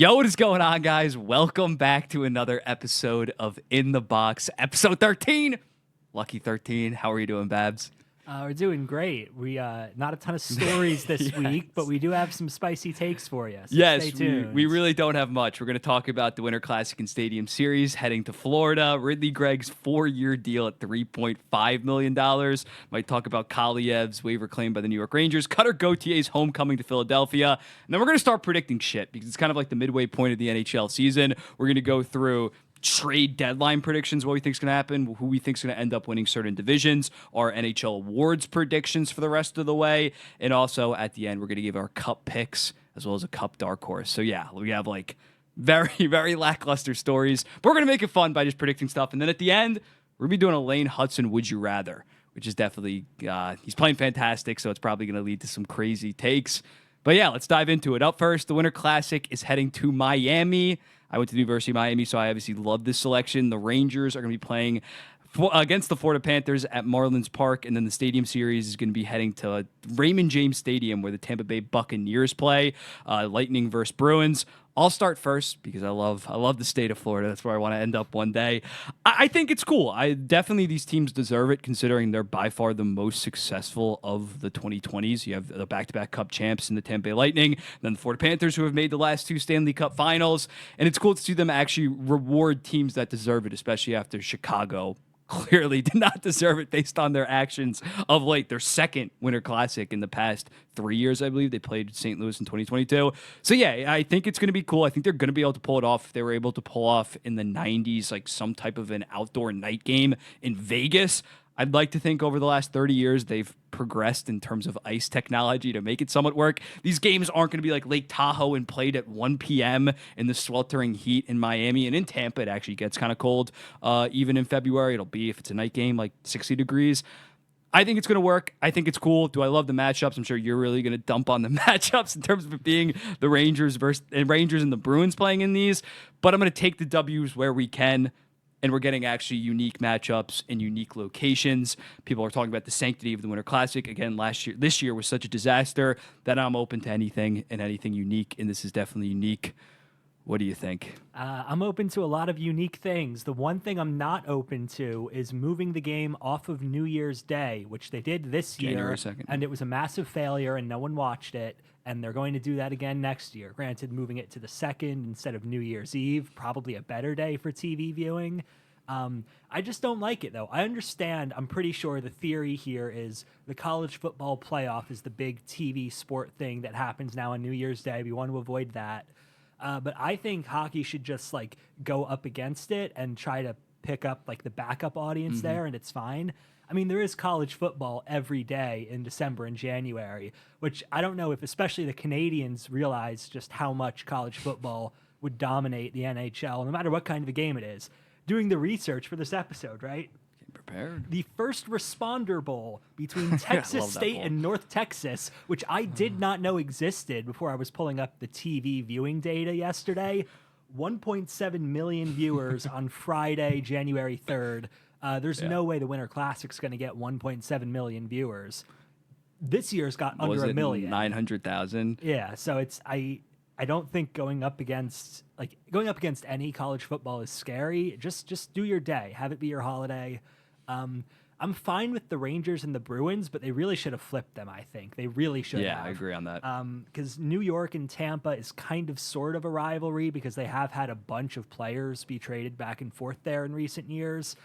Yo, what is going on, guys? Welcome back to another episode of In the Box, episode 13. Lucky 13. How are you doing, Babs? We're doing great. We not a ton of stories this week, but we do have some spicy takes for you. So Yes, stay tuned. we really don't have much. We're going to talk about the Winter Classic and Stadium Series heading to Florida. Ridley Greig's 4-year deal at $3.5 million. Might talk about Kaliyev's waiver claim by the New York Rangers. Cutter Gauthier's homecoming to Philadelphia. And then we're going to start predicting shit because it's kind of like the midway point of the NHL season. We're going to go through trade deadline predictions, what we think is going to happen, who we think is going to end up winning certain divisions, our NHL awards predictions for the rest of the way, and also at the end, we're going to give our cup picks as well as a cup dark horse. So yeah, we have like very, very lackluster stories, but we're going to make it fun by just predicting stuff. And then at the end, we're going to be doing a Lane Hutson Would You Rather, which is definitely, he's playing fantastic, so it's probably going to lead to some crazy takes. But yeah, let's dive into it. Up first, the Winter Classic is heading to Miami. I went to the University of Miami, so I obviously love this selection. The Rangers are going to be playing against the Florida Panthers at Marlins Park, and then the Stadium Series is going to be heading to Raymond James Stadium where the Tampa Bay Buccaneers play, Lightning versus Bruins. I'll start first because I love the state of Florida. That's where I want to end up one day. I think it's cool. Definitely these teams deserve it considering they're by far the most successful of the 2020s. You have the back-to-back Cup champs in the Tampa Bay Lightning, then the Florida Panthers who have made the last two Stanley Cup finals. And it's cool to see them actually reward teams that deserve it, especially after Chicago clearly did not deserve it based on their actions of late. Their second Winter Classic in the past 3 years, I believe. They played St. Louis in 2022. So yeah, I think it's going to be cool. I think they're going to be able to pull it off. If they were able to pull off in the 90s, like some type of an outdoor night game in Vegas, I'd like to think over the last 30 years, they've progressed in terms of ice technology to make it somewhat work. These games aren't going to be like Lake Tahoe and played at 1 p.m. in the sweltering heat in Miami. And in Tampa, it actually gets kind of cold. Even in February, it'll be, if it's a night game, like 60 degrees. I think it's going to work. I think it's cool. Do I love the matchups? I'm sure you're really going to dump on the matchups in terms of it being the Rangers and the Bruins playing in these. But I'm going to take the W's where we can. And we're getting actually unique matchups in unique locations. People are talking about the sanctity of the Winter Classic. Again, this year was such a disaster that I'm open to anything and anything unique, and this is definitely unique. What do you think? I'm open to a lot of unique things. The one thing I'm not open to is moving the game off of New Year's Day, which they did this year. January 2nd. And it was a massive failure, and no one watched it. And they're going to do that again next year. Granted, moving it to the 2nd instead of New Year's Eve, probably a better day for TV viewing. I just don't like it, though. I understand. I'm pretty sure the theory here is the college football playoff is the big TV sport thing that happens now on New Year's Day. We want to avoid that. But I think hockey should just like go up against it and try to pick up like the backup audience there, and it's fine. I mean, there is college football every day in December and January, which I don't know if especially the Canadians realize just how much college football would dominate the NHL, no matter what kind of a game it is. Doing the research for this episode, right? Prepared. The First Responder Bowl between Texas State and North Texas, which I did not know existed before I was pulling up the TV viewing data yesterday. 1.7 million viewers on Friday, January 3rd. There's no way the Winter Classic's going to get 1.7 million viewers. This year's got under a million. 900,000. Yeah, so it's I don't think going up against any college football is scary. Just do your day, have it be your holiday. I'm fine with the Rangers and the Bruins, but they really should have flipped them. I think they really should. Yeah, have. I agree on that. Because New York and Tampa is kind of sort of a rivalry because they have had a bunch of players be traded back and forth there in recent years.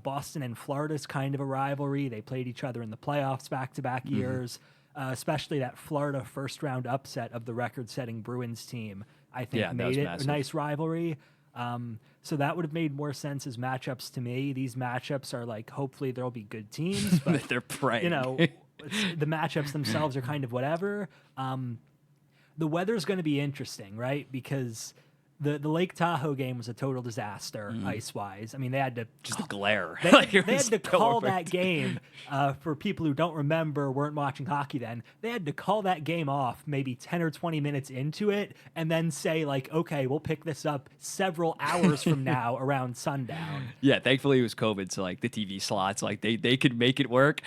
Boston and Florida is kind of a rivalry. They played each other in the playoffs back-to-back years. Especially that Florida first-round upset of the record-setting Bruins team, I think made it massive. a nice rivalry. So that would have made more sense as matchups to me. These matchups are like, hopefully there'll be good teams, but they're praying. you know, the matchups themselves are kind of whatever. The weather's going to be interesting, right? Because the Lake Tahoe game was a total disaster ice-wise. I mean, they had to Just the glare. They, Like, it they had was to call perfect. that game, for people who don't remember, weren't watching hockey then, they had to call that game off maybe 10 or 20 minutes into it and then say, like, okay, we'll pick this up several hours from now around sundown. Yeah, thankfully it was COVID, so like the TV slots, like they could make it work.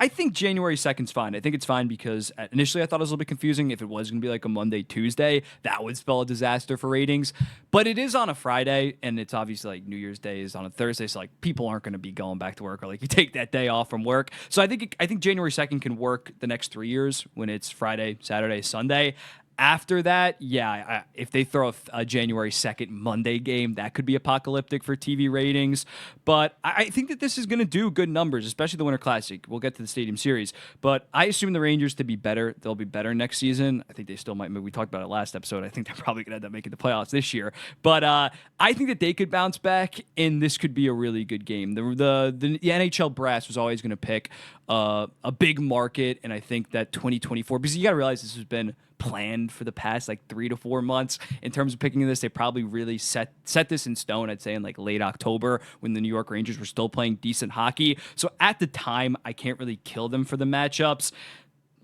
I think January 2nd's fine. I think it's fine because initially I thought it was a little bit confusing. If it was going to be like a Monday, Tuesday, that would spell a disaster for ratings. But it is on a Friday, and it's obviously like New Year's Day is on a Thursday, so like people aren't going to be going back to work, or like you take that day off from work. So I think January 2nd can work the next 3 years when it's Friday, Saturday, Sunday. After that, yeah, if they throw a January 2nd Monday game, that could be apocalyptic for TV ratings. But I think that this is going to do good numbers, especially the Winter Classic. We'll get to the Stadium Series. But I assume the Rangers to be better. They'll be better next season. I think they still might. We talked about it last episode. I think they're probably going to end up making the playoffs this year. But I think that they could bounce back, and this could be a really good game. The NHL brass was always going to pick a big market, and I think that 2024, because you got to realize this has been planned for the past like 3 to 4 months in terms of picking this. They probably really set this in stone, I'd say, in like late October when the New York Rangers were still playing decent hockey. So at the time, I can't really kill them for the matchups.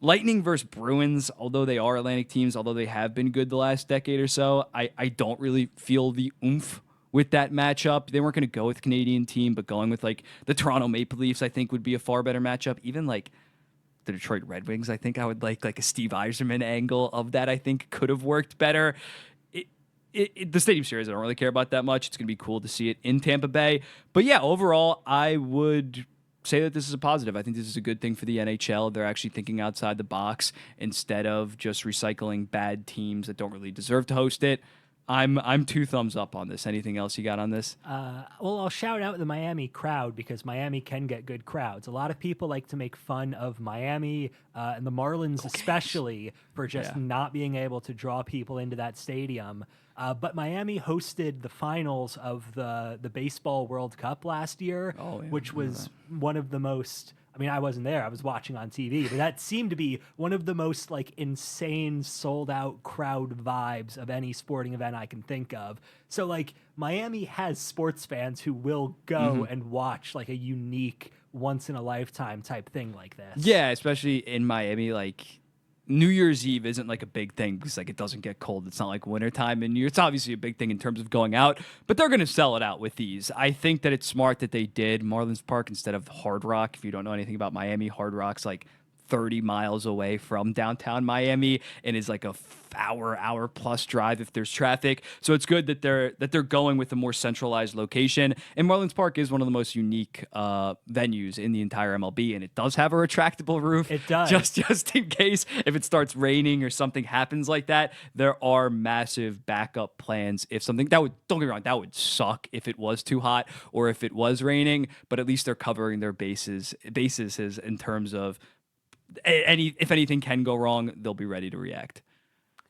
Lightning versus Bruins, although they are Atlantic teams, although they have been good the last decade or so, I don't really feel the oomph with that matchup. They weren't going to go with Canadian team, but going with like the Toronto Maple Leafs, I think would be a far better matchup. Even like the Detroit Red Wings, I think I would like a Steve Yzerman angle of that. I think could have worked better. The Stadium Series, I don't really care about that much. It's going to be cool to see it in Tampa Bay. But yeah, overall, I would say that this is a positive. I think this is a good thing for the NHL. They're actually thinking outside the box instead of just recycling bad teams that don't really deserve to host it. I'm 2 thumbs up on this. Anything else you got on this? Well, I'll shout out the Miami crowd because Miami can get good crowds. A lot of people like to make fun of Miami and the Marlins especially for just not being able to draw people into that stadium. But Miami hosted the finals of the Baseball World Cup last year, which was one of the most... I mean, I wasn't there. I was watching on TV, but that seemed to be one of the most like insane sold out crowd vibes of any sporting event I can think of. So like Miami has sports fans who will go and watch like a unique once in a lifetime type thing like this. Yeah, especially in Miami, like New Year's Eve isn't like a big thing because like it doesn't get cold. It's not like wintertime in New York. It's obviously a big thing in terms of going out, but they're going to sell it out with these. I think that it's smart that they did Marlins Park instead of Hard Rock. If you don't know anything about Miami, Hard Rock's like 30 miles away from downtown Miami and is like a hour plus drive if there's traffic. So it's good that they're going with a more centralized location. And Marlins Park is one of the most unique venues in the entire MLB, and it does have a retractable roof. It does. Just in case if it starts raining or something happens like that, there are massive backup plans. If something don't get me wrong, that would suck if it was too hot or if it was raining, but at least they're covering their bases in terms of if anything can go wrong, they'll be ready to react.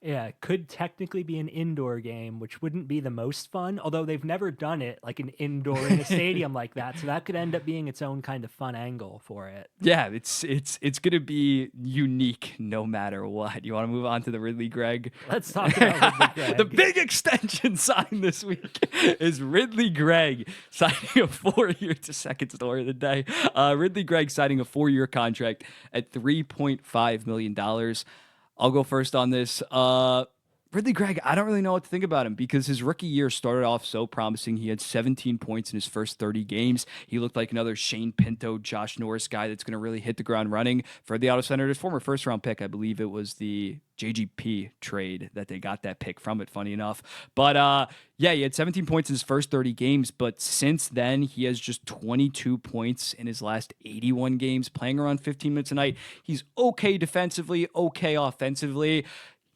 Yeah, it could technically be an indoor game, which wouldn't be the most fun, although they've never done it like an indoor in a stadium like that. So that could end up being its own kind of fun angle for it. Yeah, it's going to be unique no matter what. You want to move on to the Ridley Greig? Let's talk about Ridley Greig. The big extension signed this week is Ridley Greig signing a 4-year, it's the second story of the day. Ridley Greig signing a 4-year contract at $3.5 million. I'll go first on this. Ridley Greig, I don't really know what to think about him because his rookie year started off so promising. He had 17 points in his first 30 games. He looked like another Shane Pinto, Josh Norris guy that's going to really hit the ground running for the Auto Senators. Former first-round pick, I believe it was the JGP trade that they got that pick from it, funny enough. But yeah, he had 17 points in his first 30 games, but since then, he has just 22 points in his last 81 games, playing around 15 minutes a night. He's okay defensively, okay offensively.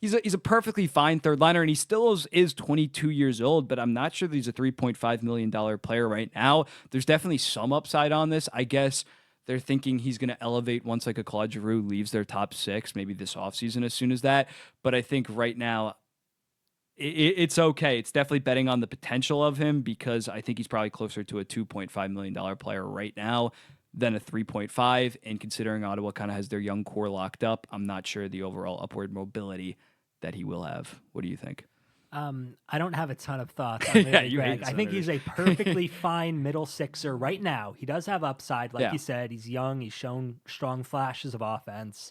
He's a perfectly fine third liner, and he still is 22 years old, but I'm not sure that he's a $3.5 million player right now. There's definitely some upside on this. I guess they're thinking he's going to elevate once like a Claude Giroux leaves their top 6, maybe this offseason as soon as that. But I think right now it's okay. It's definitely betting on the potential of him because I think he's probably closer to a $2.5 million player right now than a 3.5. And considering Ottawa kind of has their young core locked up, I'm not sure the overall upward mobility that he will have. What do you think? I don't have a ton of thoughts on Ridley Greig. I think he's a perfectly fine middle sixer right now. He does have upside, like you said. He's young. He's shown strong flashes of offense.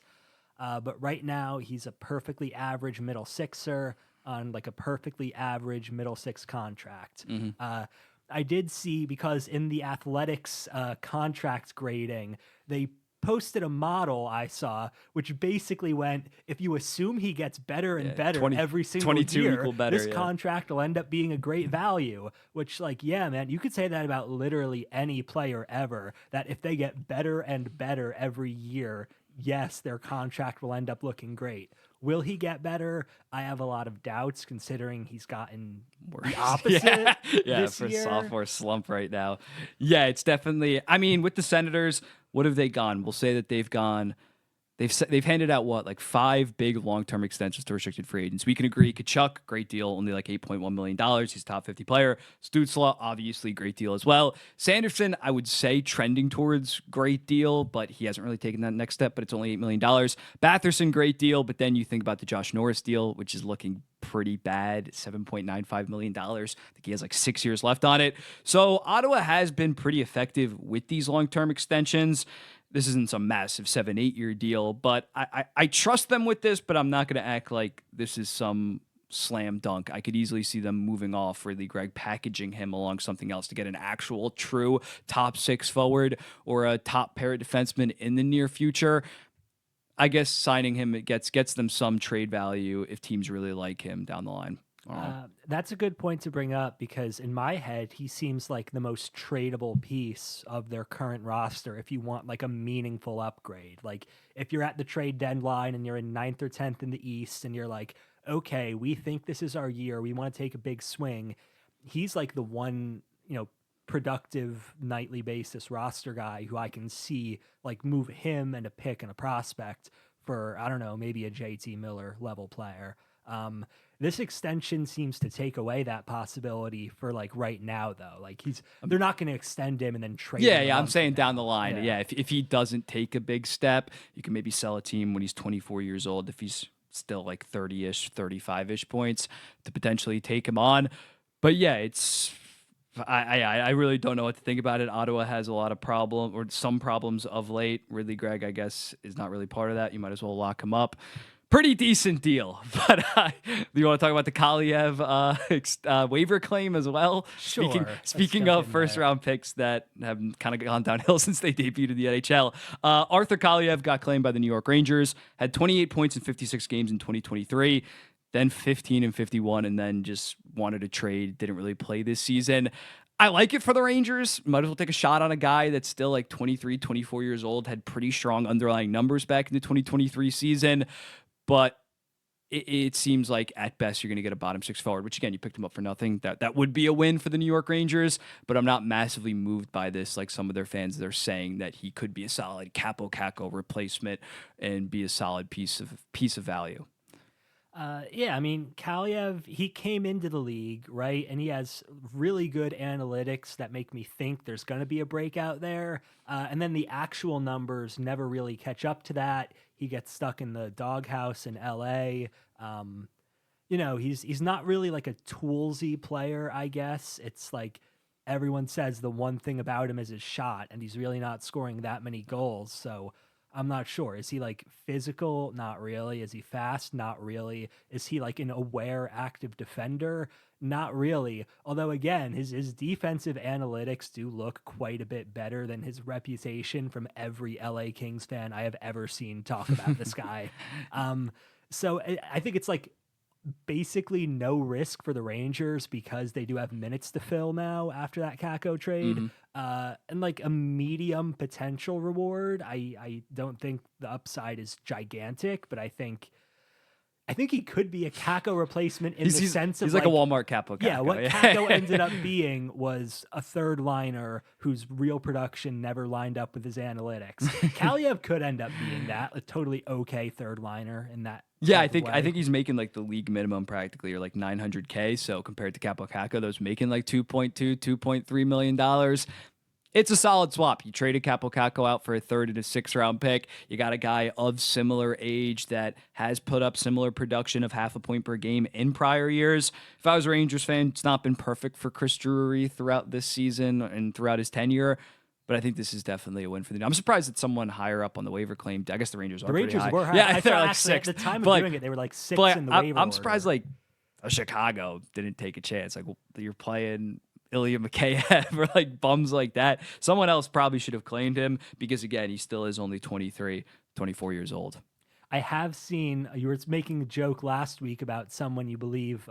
But right now, he's a perfectly average middle sixer on like a perfectly average middle six contract. I did see, because in the Athletics contract grading, they posted a model I saw, which basically went, if you assume he gets better and better 20 every single 22 year, equal better, this yeah. contract will end up being a great value. Which, like, yeah, man, you could say that about literally any player ever, that if they get better and better every year, yes, their contract will end up looking great. Will he get better? I have a lot of doubts, considering he's gotten the opposite yeah, this for year. sophomore slump right now. Yeah, it's definitely. I mean, with the Senators, what have they gone? We'll say that they've gone. They've handed out what, like 5 big long-term extensions to restricted free agents. We can agree. Kachuk, great deal, only like $8.1 million. He's a top 50 player. Stützle, obviously great deal as well. Sanderson, I would say trending towards great deal, but he hasn't really taken that next step, but it's only $8 million. Batherson, great deal, but then you think about the Josh Norris deal, which is looking pretty bad, $7.95 million. I think he has like 6 years left on it. So Ottawa has been pretty effective with these long-term extensions. This isn't some massive 7-8 year deal, but I trust them with this, but I'm not going to act like this is some slam dunk. I could easily see them moving off Ridley Greig, packaging him along something else to get an actual true top 6 forward or a top pair of defensemen in the near future. I guess signing him, it gets them some trade value if teams really like him down the line. That's a good point to bring up, because in my head, he seems like the most tradable piece of their current roster if you want like a meaningful upgrade. Like if you're at the trade deadline and you're in 9th or 10th in the East and you're like, okay, we think this is our year, we want to take a big swing. He's like the one, productive nightly basis roster guy who I can see like move him and a pick and a prospect for, I don't know, maybe a JT Miller level player. This extension seems to take away that possibility for like right now, though. Like they're not going to extend him and then trade him. Yeah, I'm saying down the line. Yeah. If he doesn't take a big step, you can maybe sell a team when he's 24 years old. If he's still like 30-ish, 35-ish points to potentially take him on. But yeah, I really don't know what to think about it. Ottawa has a lot of some problems of late. Ridley Greig, I guess, is not really part of that. You might as well lock him up. Pretty decent deal. But do you want to talk about the Kaliyev waiver claim as well? Sure. Speaking of first-round picks that have kind of gone downhill since they debuted in the NHL, Arthur Kaliyev got claimed by the New York Rangers, had 28 points in 56 games in 2023, then 15 and 51, and then just wanted to trade, didn't really play this season. I like it for the Rangers. Might as well take a shot on a guy that's still like 23, 24 years old, had pretty strong underlying numbers back in the 2023 season. But it seems like at best you're going to get a bottom 6 forward, which again, you picked him up for nothing. That would be a win for the New York Rangers, but I'm not massively moved by this. Like some of their fans, they're saying that he could be a solid Capo Caco replacement and be a solid piece of value. Yeah, I mean, Kaliyev, he came into the league, right? And he has really good analytics that make me think there's going to be a breakout there. And then the actual numbers never really catch up to that. He gets stuck in the doghouse in LA. He's not really like a toolsy player, I guess. It's like everyone says the one thing about him is his shot, and he's really not scoring that many goals. So I'm not sure. Is he like physical? Not really. Is he fast? Not really. Is he like an aware, active defender? Not really. Although again, his defensive analytics do look quite a bit better than his reputation from every LA Kings fan I have ever seen talk about this guy. So I think it's like basically no risk for the Rangers because they do have minutes to fill now after that Kako trade. And like a medium potential reward. I don't think the upside is gigantic, but I think he could be a Kako replacement in the sense of he's like a Walmart Capo Caco. Yeah, what Kako ended up being was a third liner whose real production never lined up with his analytics. Kaliyev could end up being that, a totally okay third liner in that. Yeah, I think he's making like the league minimum practically, or like $900K. So compared to Capo Caco, those making like $2.3 million. It's a solid swap. You traded Capo Caco out for a third and a 6th-round pick. You got a guy of similar age that has put up similar production of half a point per game in prior years. If I was a Rangers fan, it's not been perfect for Chris Drury throughout this season and throughout his tenure. But I think this is definitely a win for them. I'm surprised that someone higher up on the waiver claim. I guess the Rangers are pretty high. Were high. Yeah, I they're thought like actually 6th. at the time of doing it, they were like 6th in the waiver I'm surprised order. like Chicago didn't take a chance. Like, well, you're playing Ilya Mikheyev or like bums like that. Someone else probably should have claimed him because, again, he still is only 23, 24 years old. I have seen you were making a joke last week about someone you believe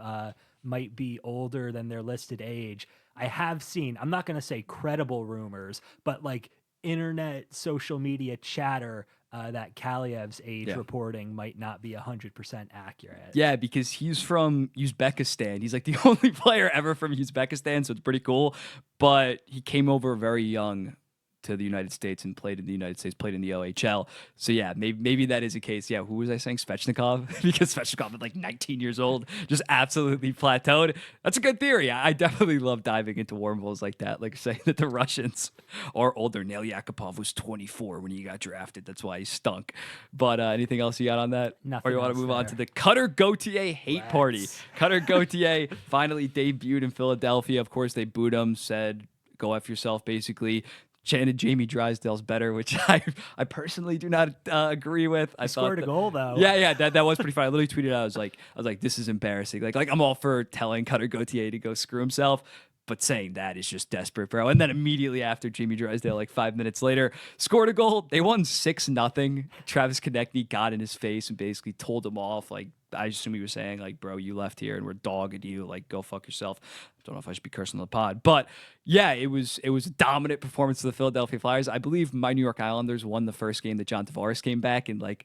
might be older than their listed age. I have seen, I'm not going to say credible rumors, but like internet social media chatter that Kaliyev's age reporting might not be 100% accurate. Yeah, because he's from Uzbekistan. He's like the only player ever from Uzbekistan, so it's pretty cool. But he came over very young to the United States and played in the United States, played in the OHL. So yeah, maybe that is a case. Yeah, who was I saying? Svechnikov? Because Svechnikov at like 19 years old just absolutely plateaued. That's a good theory. I definitely love diving into wormholes like that, like saying that the Russians are older. Nail Yakupov was 24 when he got drafted. That's why he stunk. But anything else you got on that? Nothing Or you want to else move on there. to the Cutter Gauthier hate party? Cutter Gauthier finally debuted in Philadelphia. Of course, they booed him, said, go F yourself, basically. Chanted Jamie Drysdale's better, which I personally do not agree with. I Scored a goal though. Yeah, that was pretty funny. I literally tweeted out, I was like, this is embarrassing. Like I'm all for telling Cutter Gauthier to go screw himself, but saying that is just desperate, bro. And then immediately after, Jamie Drysdale, like 5 minutes later, scored a goal. They won 6-0. Travis Konechny got in his face and basically told him off. Like, I assume he was saying, like, bro, you left here and we're dogging you. Like, go fuck yourself. I don't know if I should be cursing on the pod. But yeah, it was a dominant performance of the Philadelphia Flyers. I believe my New York Islanders won the first game that John Tavares came back, and like,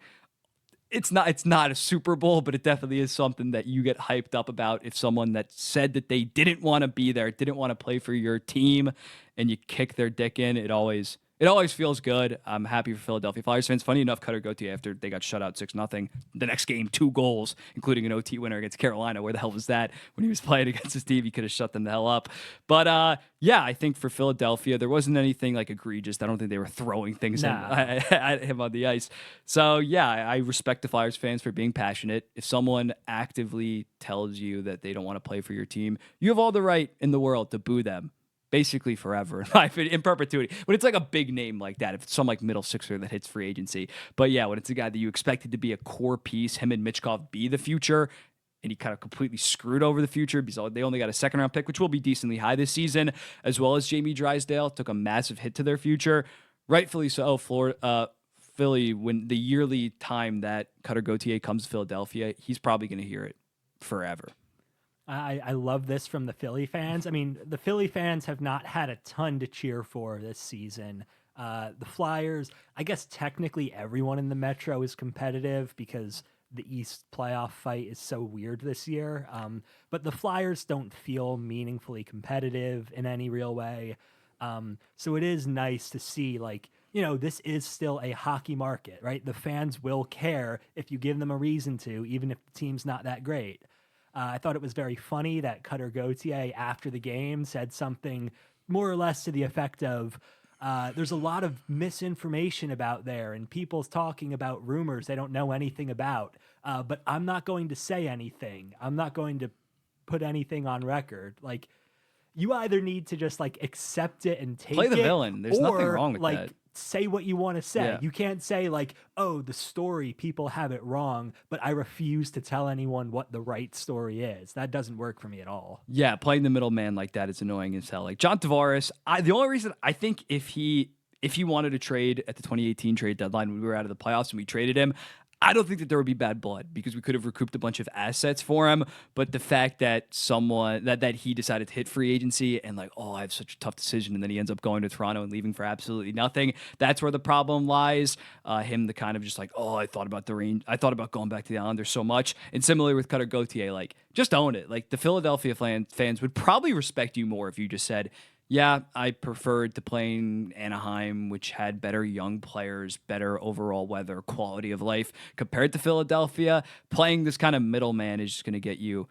it's not a Super Bowl, but it definitely is something that you get hyped up about. If someone that said that they didn't want to be there, didn't want to play for your team, and you kick their dick in, it always feels good. I'm happy for Philadelphia Flyers fans. Funny enough, Cutter Gauthier, after they got shut out 6-0, the next game, 2 goals, including an OT winner against Carolina. Where the hell was that when he was playing against his team? He could have shut them the hell up. But yeah, I think for Philadelphia, there wasn't anything like egregious. I don't think they were throwing things at him on the ice. So yeah, I respect the Flyers fans for being passionate. If someone actively tells you that they don't want to play for your team, you have all the right in the world to boo them. Basically forever, in perpetuity. When it's like a big name like that, if it's some like middle sixer that hits free agency. But yeah, when it's a guy that you expected to be a core piece, him and Michkov be the future, and he kind of completely screwed over the future because they only got a 2nd-round pick, which will be decently high this season, as well as Jamie Drysdale took a massive hit to their future. Rightfully so, Philly, when the yearly time that Cutter Gauthier comes to Philadelphia, he's probably going to hear it forever. I love this from the Philly fans. I mean, the Philly fans have not had a ton to cheer for this season. The Flyers, I guess technically everyone in the Metro is competitive because the East playoff fight is so weird this year. But the Flyers don't feel meaningfully competitive in any real way. So it is nice to see, like, you know, this is still a hockey market, right? The fans will care if you give them a reason to, even if the team's not that great. I thought it was very funny that Cutter Gauthier, after the game, said something more or less to the effect of, there's a lot of misinformation about there and people's talking about rumors they don't know anything about. But I'm not going to say anything. I'm not going to put anything on record. Like, you either need to just like accept it and take it. Play the villain. There's nothing wrong with that. Say what you want to say. Yeah. You can't say like, oh, the story, people have it wrong, but I refuse to tell anyone what the right story is. That doesn't work for me at all. Yeah, playing the middleman like that is annoying as hell. Like John Tavares, the only reason I think if he wanted to trade at the 2018 trade deadline when we were out of the playoffs and we traded him, I don't think that there would be bad blood because we could have recouped a bunch of assets for him. But the fact that that he decided to hit free agency and like, oh, I have such a tough decision, and then he ends up going to Toronto and leaving for absolutely nothing. That's where the problem lies. Him the kind of just like, oh, I thought about going back to the Islanders so much. And similarly with Cutter Gauthier, like, just own it. Like, the Philadelphia fans would probably respect you more if you just said, yeah, I preferred to play in Anaheim, which had better young players, better overall weather, quality of life compared to Philadelphia. Playing this kind of middleman is just going to get you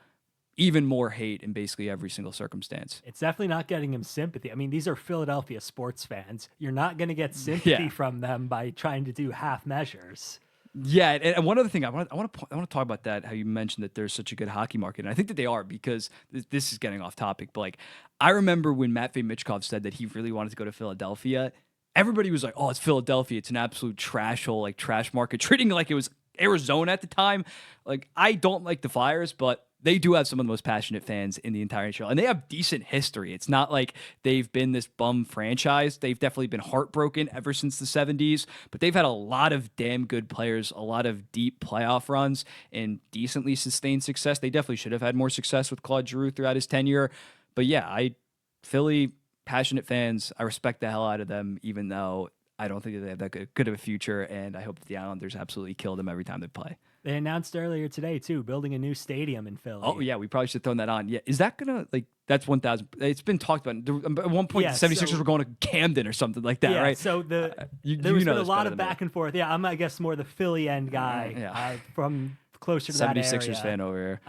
even more hate in basically every single circumstance. It's definitely not getting him sympathy. I mean, these are Philadelphia sports fans. You're not going to get sympathy from them by trying to do half measures. Yeah, and one other thing I want to talk about that, how you mentioned that there's such a good hockey market, and I think that they are, because this is getting off topic, but like, I remember when Matvei Michkov said that he really wanted to go to Philadelphia, everybody was like, oh, it's Philadelphia, it's an absolute trash hole, like trash market, treating it like it was Arizona at the time. Like, I don't like the Flyers, but they do have some of the most passionate fans in the entire NHL, and they have decent history. It's not like they've been this bum franchise. They've definitely been heartbroken ever since the 70s, but they've had a lot of damn good players, a lot of deep playoff runs, and decently sustained success. They definitely should have had more success with Claude Giroux throughout his tenure. But yeah, Philly, passionate fans, I respect the hell out of them, even though I don't think that they have that good of a future, and I hope that the Islanders absolutely kill them every time they play. They announced earlier today, too, building a new stadium in Philly. Oh, yeah, we probably should have thrown that on. Yeah, is that going to, that's 1,000. It's been talked about. At one point, Yeah, the 76ers were going to Camden or something like that, yeah, right? So there was been a lot of back and forth. Yeah, I'm, I guess, more the Philly end guy from closer to that area. 76ers fan over here.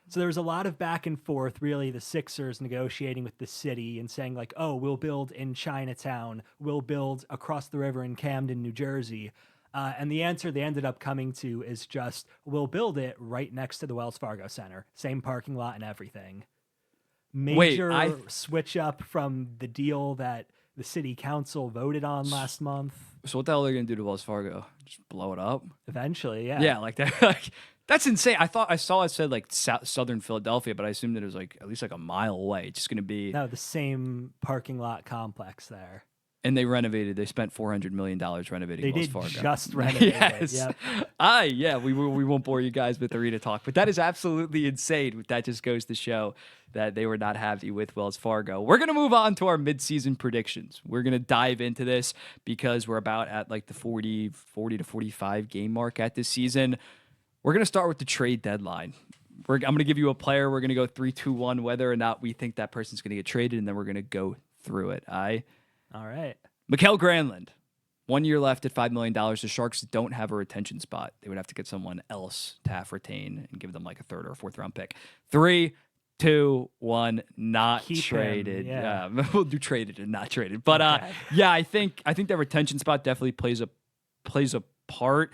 So there was a lot of back and forth, really, the Sixers negotiating with the city and saying, like, oh, we'll build in Chinatown, we'll build across the river in Camden, New Jersey. And the answer they ended up coming to is just, we'll build it right next to the Wells Fargo Center. Same parking lot and everything. Major switch up from the deal that the city council voted on last month. So what the hell are they going to do to Wells Fargo? Just blow it up? Eventually, yeah. Yeah, like that. That's insane. I saw it said like southern Philadelphia, but I assumed that it was like at least like a mile away. It's just going to be... No, the same parking lot complex there. And they renovated. They spent $400 million renovating Wells Fargo. They did just renovate yes. it. Yep. We won't bore you guys with arena talk, but that is absolutely insane. That just goes to show that they were not happy with Wells Fargo. We're going to move on to our midseason predictions. We're going to dive into this because we're about at like the 40 to 45 game mark at this season. We're going to start with the trade deadline. I'm going to give you a player. We're going to go 3, 2, 1, whether or not we think that person's going to get traded, and then we're going to go through it. All right. Mikael Granlund, 1 year left at $5 million. The Sharks don't have a retention spot. They would have to get someone else to half retain and give them like a third or a fourth round pick. 3, 2, 1, not Keep traded. him, yeah. We'll do traded and not traded. But Okay. yeah, I think that retention spot definitely plays a part.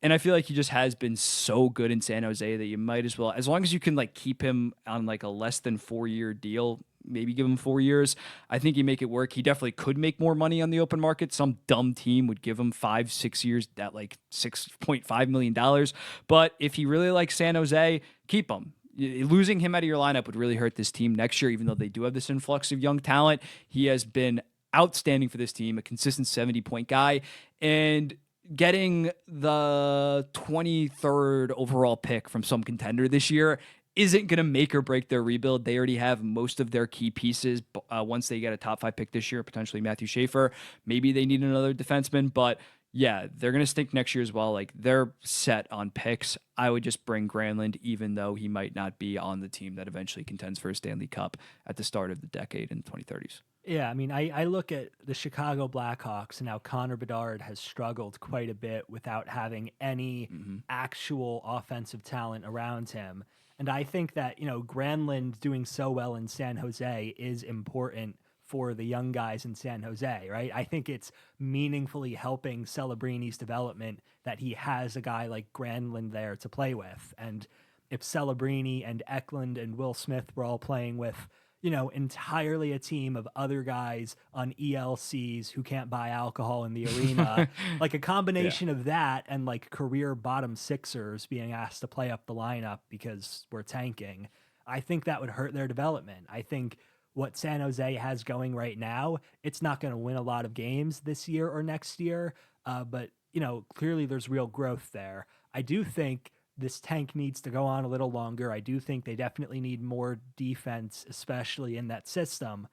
And I feel like he just has been so good in San Jose that you might as well, as long as you can like keep him on like a less than 4-year deal, maybe give him 4 years. I think you make it work. He definitely could make more money on the open market. Some dumb team would give him 5-6 years at like $6.5 million. But if he really likes San Jose, keep him. Losing him out of your lineup would really hurt this team next year, even though they do have this influx of young talent. He has been outstanding for this team, a consistent 70-point guy. And getting the 23rd overall pick from some contender this year isn't going to make or break their rebuild. They already have most of their key pieces. Once they get a top 5 pick this year, potentially Matthew Schaefer, maybe they need another defenseman, but yeah, they're going to stink next year as well. Like, they're set on picks. I would just bring Granlund, even though he might not be on the team that eventually contends for a Stanley Cup at the start of the decade in the 2030s. Yeah, I mean, I look at the Chicago Blackhawks and how Connor Bedard has struggled quite a bit without having any actual offensive talent around him. And I think that, Granlund doing so well in San Jose is important for the young guys in San Jose, right? I think it's meaningfully helping Celebrini's development that he has a guy like Granlund there to play with. And if Celebrini and Eklund and Will Smith were all playing with, entirely a team of other guys on ELCs who can't buy alcohol in the arena, like a combination of that and like career bottom sixers being asked to play up the lineup because we're tanking, I think that would hurt their development. I think what San Jose has going right now, it's not going to win a lot of games this year or next year, but clearly there's real growth there. I do think this tank needs to go on a little longer. I do think they definitely need more defense, especially in that system.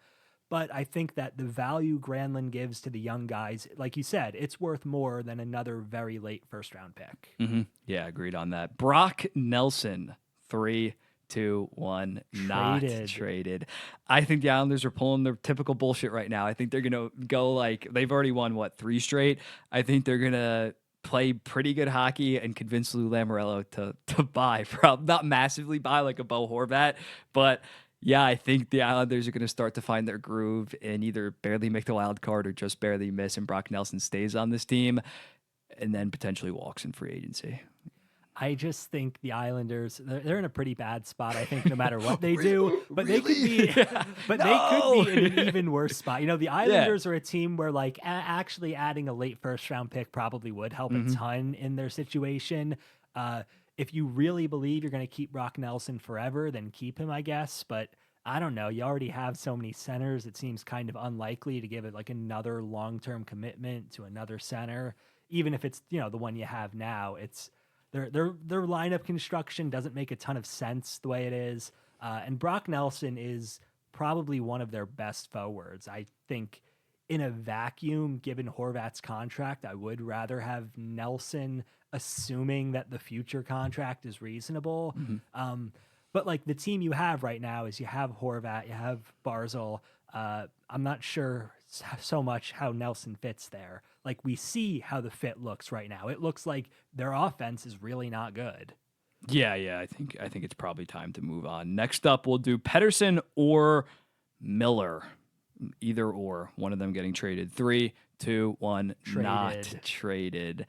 But I think that the value Granlund gives to the young guys, like you said, it's worth more than another very late first-round pick. Mm-hmm. Yeah, agreed on that. Brock Nelson, 3, 2, 1, not traded. I think the Islanders are pulling their typical bullshit right now. I think they're going to go like, they've already won, 3 straight? I think they're going to play pretty good hockey and convince Lou Lamoriello to buy, not massively buy like a Bo Horvat, but yeah, I think the Islanders are going to start to find their groove and either barely make the wild card or just barely miss, and Brock Nelson stays on this team and then potentially walks in free agency. I just think the Islanders, they're in a pretty bad spot, I think, no matter what they do. But they could be they could be in an even worse spot. The Islanders are a team where like actually adding a late first round pick probably would help a ton in their situation. if you really believe you're going to keep Brock Nelson forever, then keep him, I guess. But I don't know. You already have so many centers. It seems kind of unlikely to give it like another long-term commitment to another center, even if it's, the one you have now. It's their lineup construction doesn't make a ton of sense the way it is. And Brock Nelson is probably one of their best forwards. I think in a vacuum, given Horvat's contract, I would rather have Nelson, assuming that the future contract is reasonable. But like the team you have right now is you have Horvat, you have Barzal. I'm not sure so much how Nelson fits there. Like we see how the fit looks right now. It looks like their offense is really not good. Yeah, I think it's probably time to move on. Next up, we'll do Pedersen or Miller. Either or, one of them getting traded. 3, 2, 1, not traded.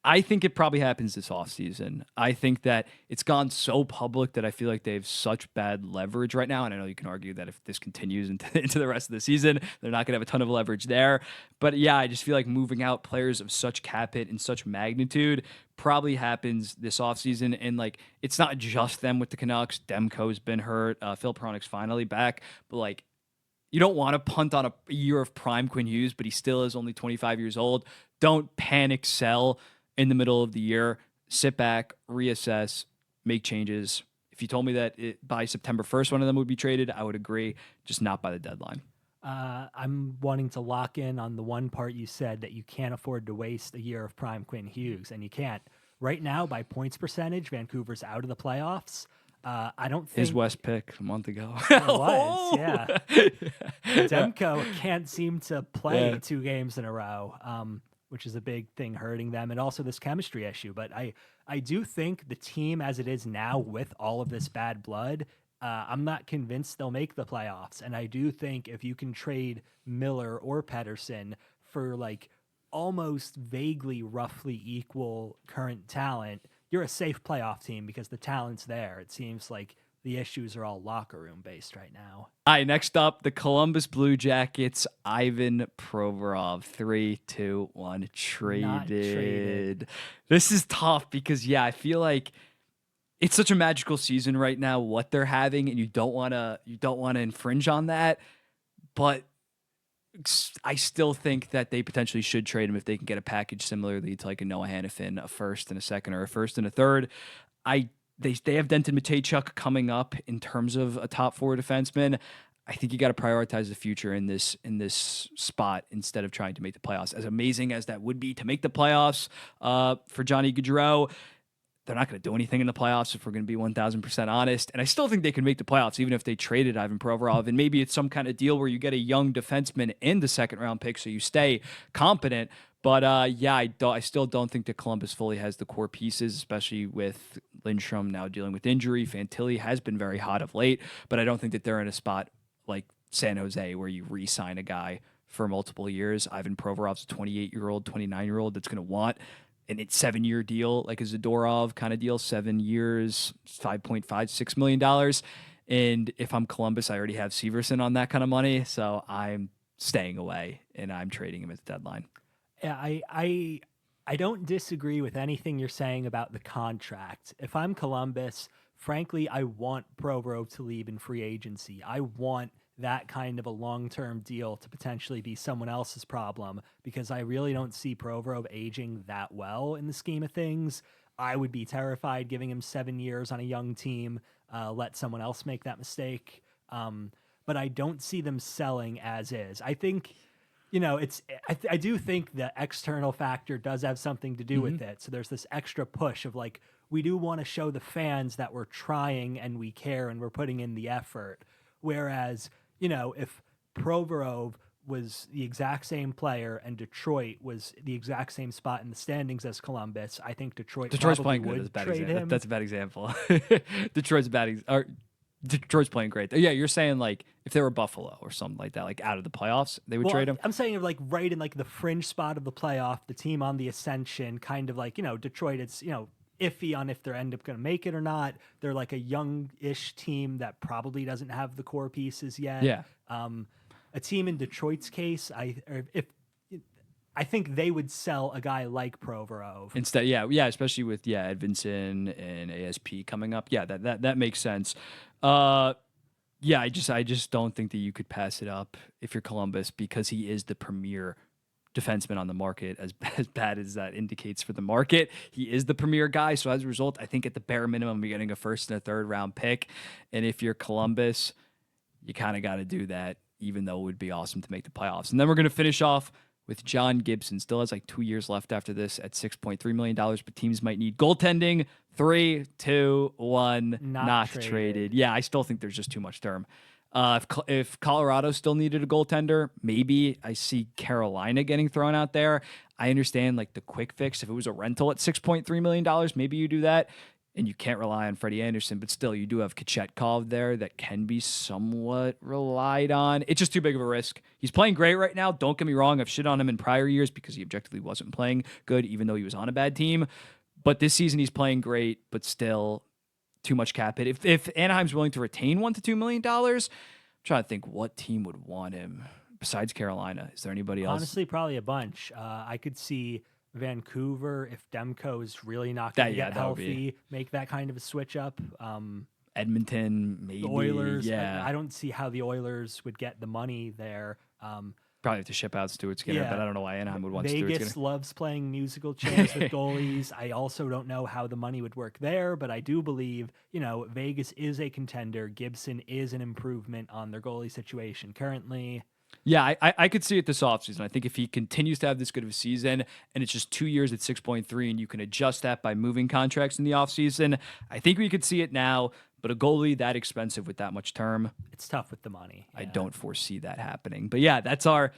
I think it probably happens this offseason. I think that it's gone so public that I feel like they have such bad leverage right now. And I know you can argue that if this continues into the rest of the season, they're not going to have a ton of leverage there. But yeah, I just feel like moving out players of such cap hit and such magnitude probably happens this offseason. And like, it's not just them with the Canucks. Demko's been hurt. Phil Pronik's finally back. But like, you don't want to punt on a year of prime Quinn Hughes, but he still is only 25 years old. Don't panic sell in the middle of the year. Sit back, reassess, make changes. If you told me that by September 1st, one of them would be traded, I would agree, just not by the deadline. I'm wanting to lock in on the one part you said that you can't afford to waste a year of prime Quinn Hughes, and you can't. Right now, by points percentage, Vancouver's out of the playoffs. I don't think his West pick a month ago. It was, yeah. Demko can't seem to play 2 games in a row, which is a big thing hurting them, and also this chemistry issue. But I do think the team as it is now with all of this bad blood, I'm not convinced they'll make the playoffs. And I do think if you can trade Miller or Pedersen for like almost vaguely roughly equal current talent, you're a safe playoff team because the talent's there. It seems like the issues are all locker room based right now. All right, next up, the Columbus Blue Jackets, Ivan Provorov, 3, 2, 1, traded. Not traded. This is tough because, I feel like it's such a magical season right now, what they're having, and you don't want to infringe on that. But I still think that they potentially should trade him if they can get a package similarly to like a Noah Hannafin, a first and a second, or a first and a third. They have Denton Mateychuk coming up in terms of a top 4 defenseman. I think you got to prioritize the future in this spot instead of trying to make the playoffs. As amazing as that would be to make the playoffs for Johnny Gaudreau, they're not going to do anything in the playoffs if we're going to be 1,000% honest. And I still think they can make the playoffs even if they traded Ivan Provorov. And maybe it's some kind of deal where you get a young defenseman in the second round pick so you stay competent. But I still don't think that Columbus fully has the core pieces, especially with Lindstrom now dealing with injury. Fantilli has been very hot of late, but I don't think that they're in a spot like San Jose where you re-sign a guy for multiple years. Ivan Provorov's a 28-year-old, 29-year-old that's going to want an 7-year deal, like a Zadorov kind of deal, 7 years, $5.56 million. And if I'm Columbus, I already have Severson on that kind of money. So I'm staying away and I'm trading him at the deadline. Yeah, I don't disagree with anything you're saying about the contract. If I'm Columbus, frankly, I want Provorov to leave in free agency. I want that kind of a long-term deal to potentially be someone else's problem because I really don't see Provorov aging that well in the scheme of things. I would be terrified giving him 7 years on a young team, let someone else make that mistake. But I don't see them selling as is. I think, I do think the external factor does have something to do with it. So there's this extra push of like, we do want to show the fans that we're trying and we care and we're putting in the effort. Whereas, if Provorov was the exact same player and Detroit was the exact same spot in the standings as Columbus, I think Detroit's playing good. That's a bad example. That's a bad example. Detroit's playing great. Yeah, you're saying like if they were Buffalo or something like that, like out of the playoffs, they would trade him? I'm saying like right in like the fringe spot of the playoff, the team on the ascension, kind of like, Detroit, it's, iffy on if they end up going to make it or not. They're like a young-ish team that probably doesn't have the core pieces yet. Yeah. A team in Detroit's case, I I think they would sell a guy like Provorov. Instead, especially with Edvinson and ASP coming up. Yeah, that makes sense. I just don't think that you could pass it up if you're Columbus because he is the premier defenseman on the market. As bad as that indicates for the market, he is the premier guy. So as a result, I think at the bare minimum, you're getting a first and a third round pick. And if you're Columbus, you kind of got to do that, even though it would be awesome to make the playoffs. And then we're going to finish off with John Gibson. Still has like 2 years left after this at $6.3 million, but teams might need goaltending. 3, 2, 1, not traded. Yeah, I still think there's just too much term. If Colorado still needed a goaltender, maybe I see Carolina getting thrown out there. I understand like the quick fix. If it was a rental at $6.3 million, maybe you do that. And you can't rely on Freddie Anderson, but still, you do have Kachetkov there that can be somewhat relied on. It's just too big of a risk. He's playing great right now. Don't get me wrong. I've shit on him in prior years because he objectively wasn't playing good, even though he was on a bad team. But this season, he's playing great, but still too much cap hit. If Anaheim's willing to retain $1 to $2 million, I'm trying to think what team would want him besides Carolina. Is there anybody else? Honestly, probably a bunch. I could see Vancouver, if Demko is really not going to get healthy, make that kind of a switch up. Edmonton, maybe. The Oilers. Yeah. I don't see how the Oilers would get the money there. Probably have to ship out Stuart Skinner, but I don't know why Anaheim would want Vegas Stuart Skinner. Vegas loves playing musical chairs with goalies. I also don't know how the money would work there, but I do believe, Vegas is a contender. Gibson is an improvement on their goalie situation currently. Yeah, I could see it this offseason. I think if he continues to have this good of a season and it's just 2 years at 6.3 and you can adjust that by moving contracts in the offseason, I think we could see it now. But a goalie that expensive with that much term, it's tough with the money. Yeah. I don't foresee that happening. But yeah, that's our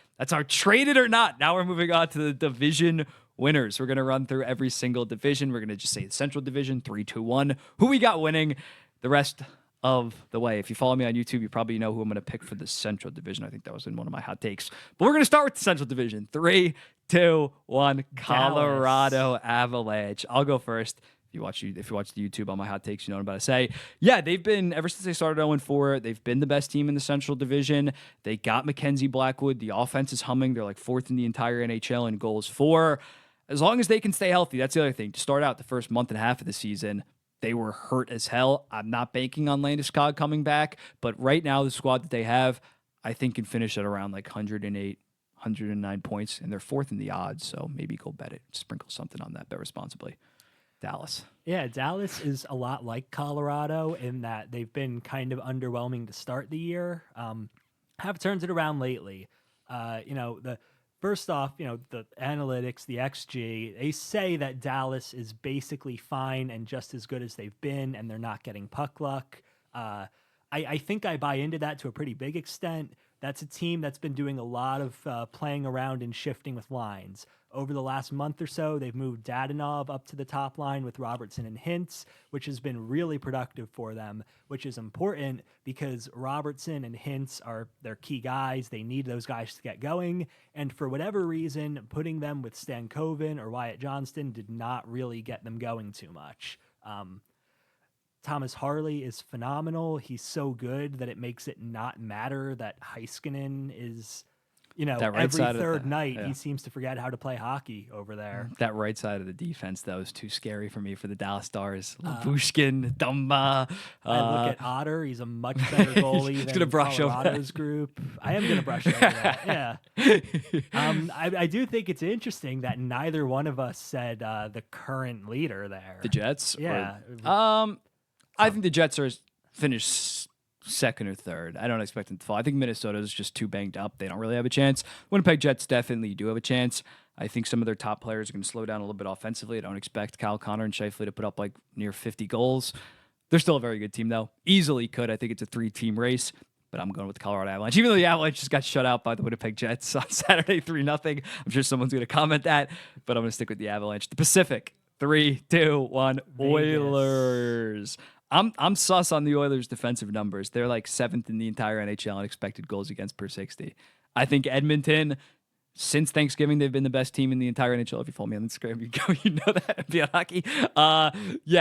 traded or not. Now we're moving on to the division winners. We're going to run through every single division. We're going to just say the Central Division, 3, 2, 1. Who we got winning the rest of the way. If you follow me on YouTube, you probably know who I'm going to pick for the Central Division. I think that was in one of my hot takes. But we're going to start with the Central Division. 3, 2, 1. Colorado Avalanche. I'll go first. If you watch the YouTube on my hot takes, you know what I'm about to say. Yeah, they've been, ever since they started 0-4, they've been the best team in the Central Division. They got Mackenzie Blackwood. The offense is humming. They're like 4th in the entire NHL in goals for. As long as they can stay healthy, that's the other thing. To start out the first month and a half of the season, they were hurt as hell. I'm not banking on Landeskog coming back, but right now the squad that they have, I think can finish at around like 108, 109 points, and they're 4th in the odds, so maybe go bet it. Sprinkle something on that, bet responsibly. Dallas. Yeah, Dallas is a lot like Colorado in that they've been kind of underwhelming to start the year. Have turned it around lately. First off, the analytics, the XG, they say that Dallas is basically fine and just as good as they've been, and they're not getting puck luck. I think I buy into that to a pretty big extent. That's a team that's been doing a lot of playing around and shifting with lines. Over the last month or so, they've moved Dadonov up to the top line with Robertson and Hintz, which has been really productive for them, which is important because Robertson and Hintz are their key guys. They need those guys to get going. And for whatever reason, putting them with Stankoven or Wyatt Johnston did not really get them going too much. Thomas Harley is phenomenal. He's so good that it makes it not matter that Heiskanen is... every third night, he seems to forget how to play hockey over there. That right side of the defense, though, is too scary for me for the Dallas Stars. Labushkin, Dumba. I look at Otter. He's a much better goalie than Colorado's group. I am going to brush over that, yeah. I do think it's interesting that neither one of us said the current leader there. The Jets? Yeah. I think the Jets are finished second or third. I don't expect them to fall. I think Minnesota is just too banged up. They don't really have a chance. Winnipeg Jets definitely do have a chance. I think some of their top players are going to slow down a little bit offensively. I don't expect Kyle Connor and Scheifele to put up like near 50 goals. They're still a very good team, though. Easily could. I think it's a 3-team race, but I'm going with the Colorado Avalanche. Even though the Avalanche just got shut out by the Winnipeg Jets on Saturday 3-0. I'm sure someone's going to comment that, but I'm going to stick with the Avalanche. The Pacific, 3, 2, 1, Oilers. I'm sus on the Oilers' defensive numbers. They're like 7th in the entire NHL in expected goals against per 60. I think Edmonton, since Thanksgiving, they've been the best team in the entire NHL. If you follow me on Instagram, you know that. Beyond hockey.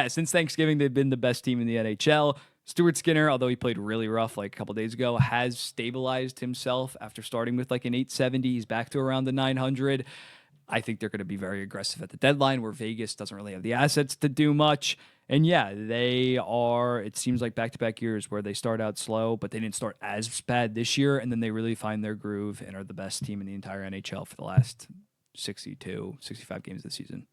Since Thanksgiving, they've been the best team in the NHL. Stuart Skinner, although he played really rough like a couple days ago, has stabilized himself after starting with like an 870. He's back to around the 900. I think they're going to be very aggressive at the deadline where Vegas doesn't really have the assets to do much. And yeah, they are, it seems like back-to-back years where they start out slow, but they didn't start as bad this year. And then they really find their groove and are the best team in the entire NHL for the last 62, 65 games this season.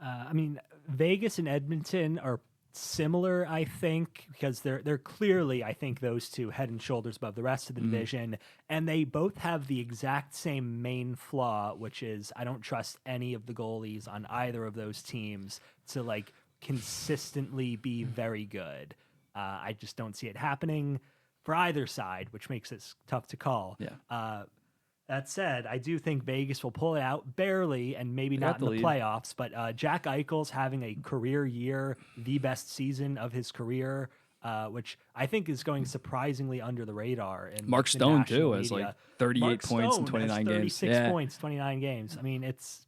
I mean, Vegas and Edmonton are similar, I think, because they're clearly, I think, those two head and shoulders above the rest of the division, and they both have the exact same main flaw, which is I don't trust any of the goalies on either of those teams to like consistently be very good. I just don't see it happening for either side, which makes it tough to call. Yeah. That said, I do think Vegas will pull it out barely and maybe not in the playoffs, but Jack Eichel's having a career year, the best season of his career, which I think is going surprisingly under the radar. And Mark Stone, too, has like 38 points in 29 games. 36 points, 29 games. I mean, it's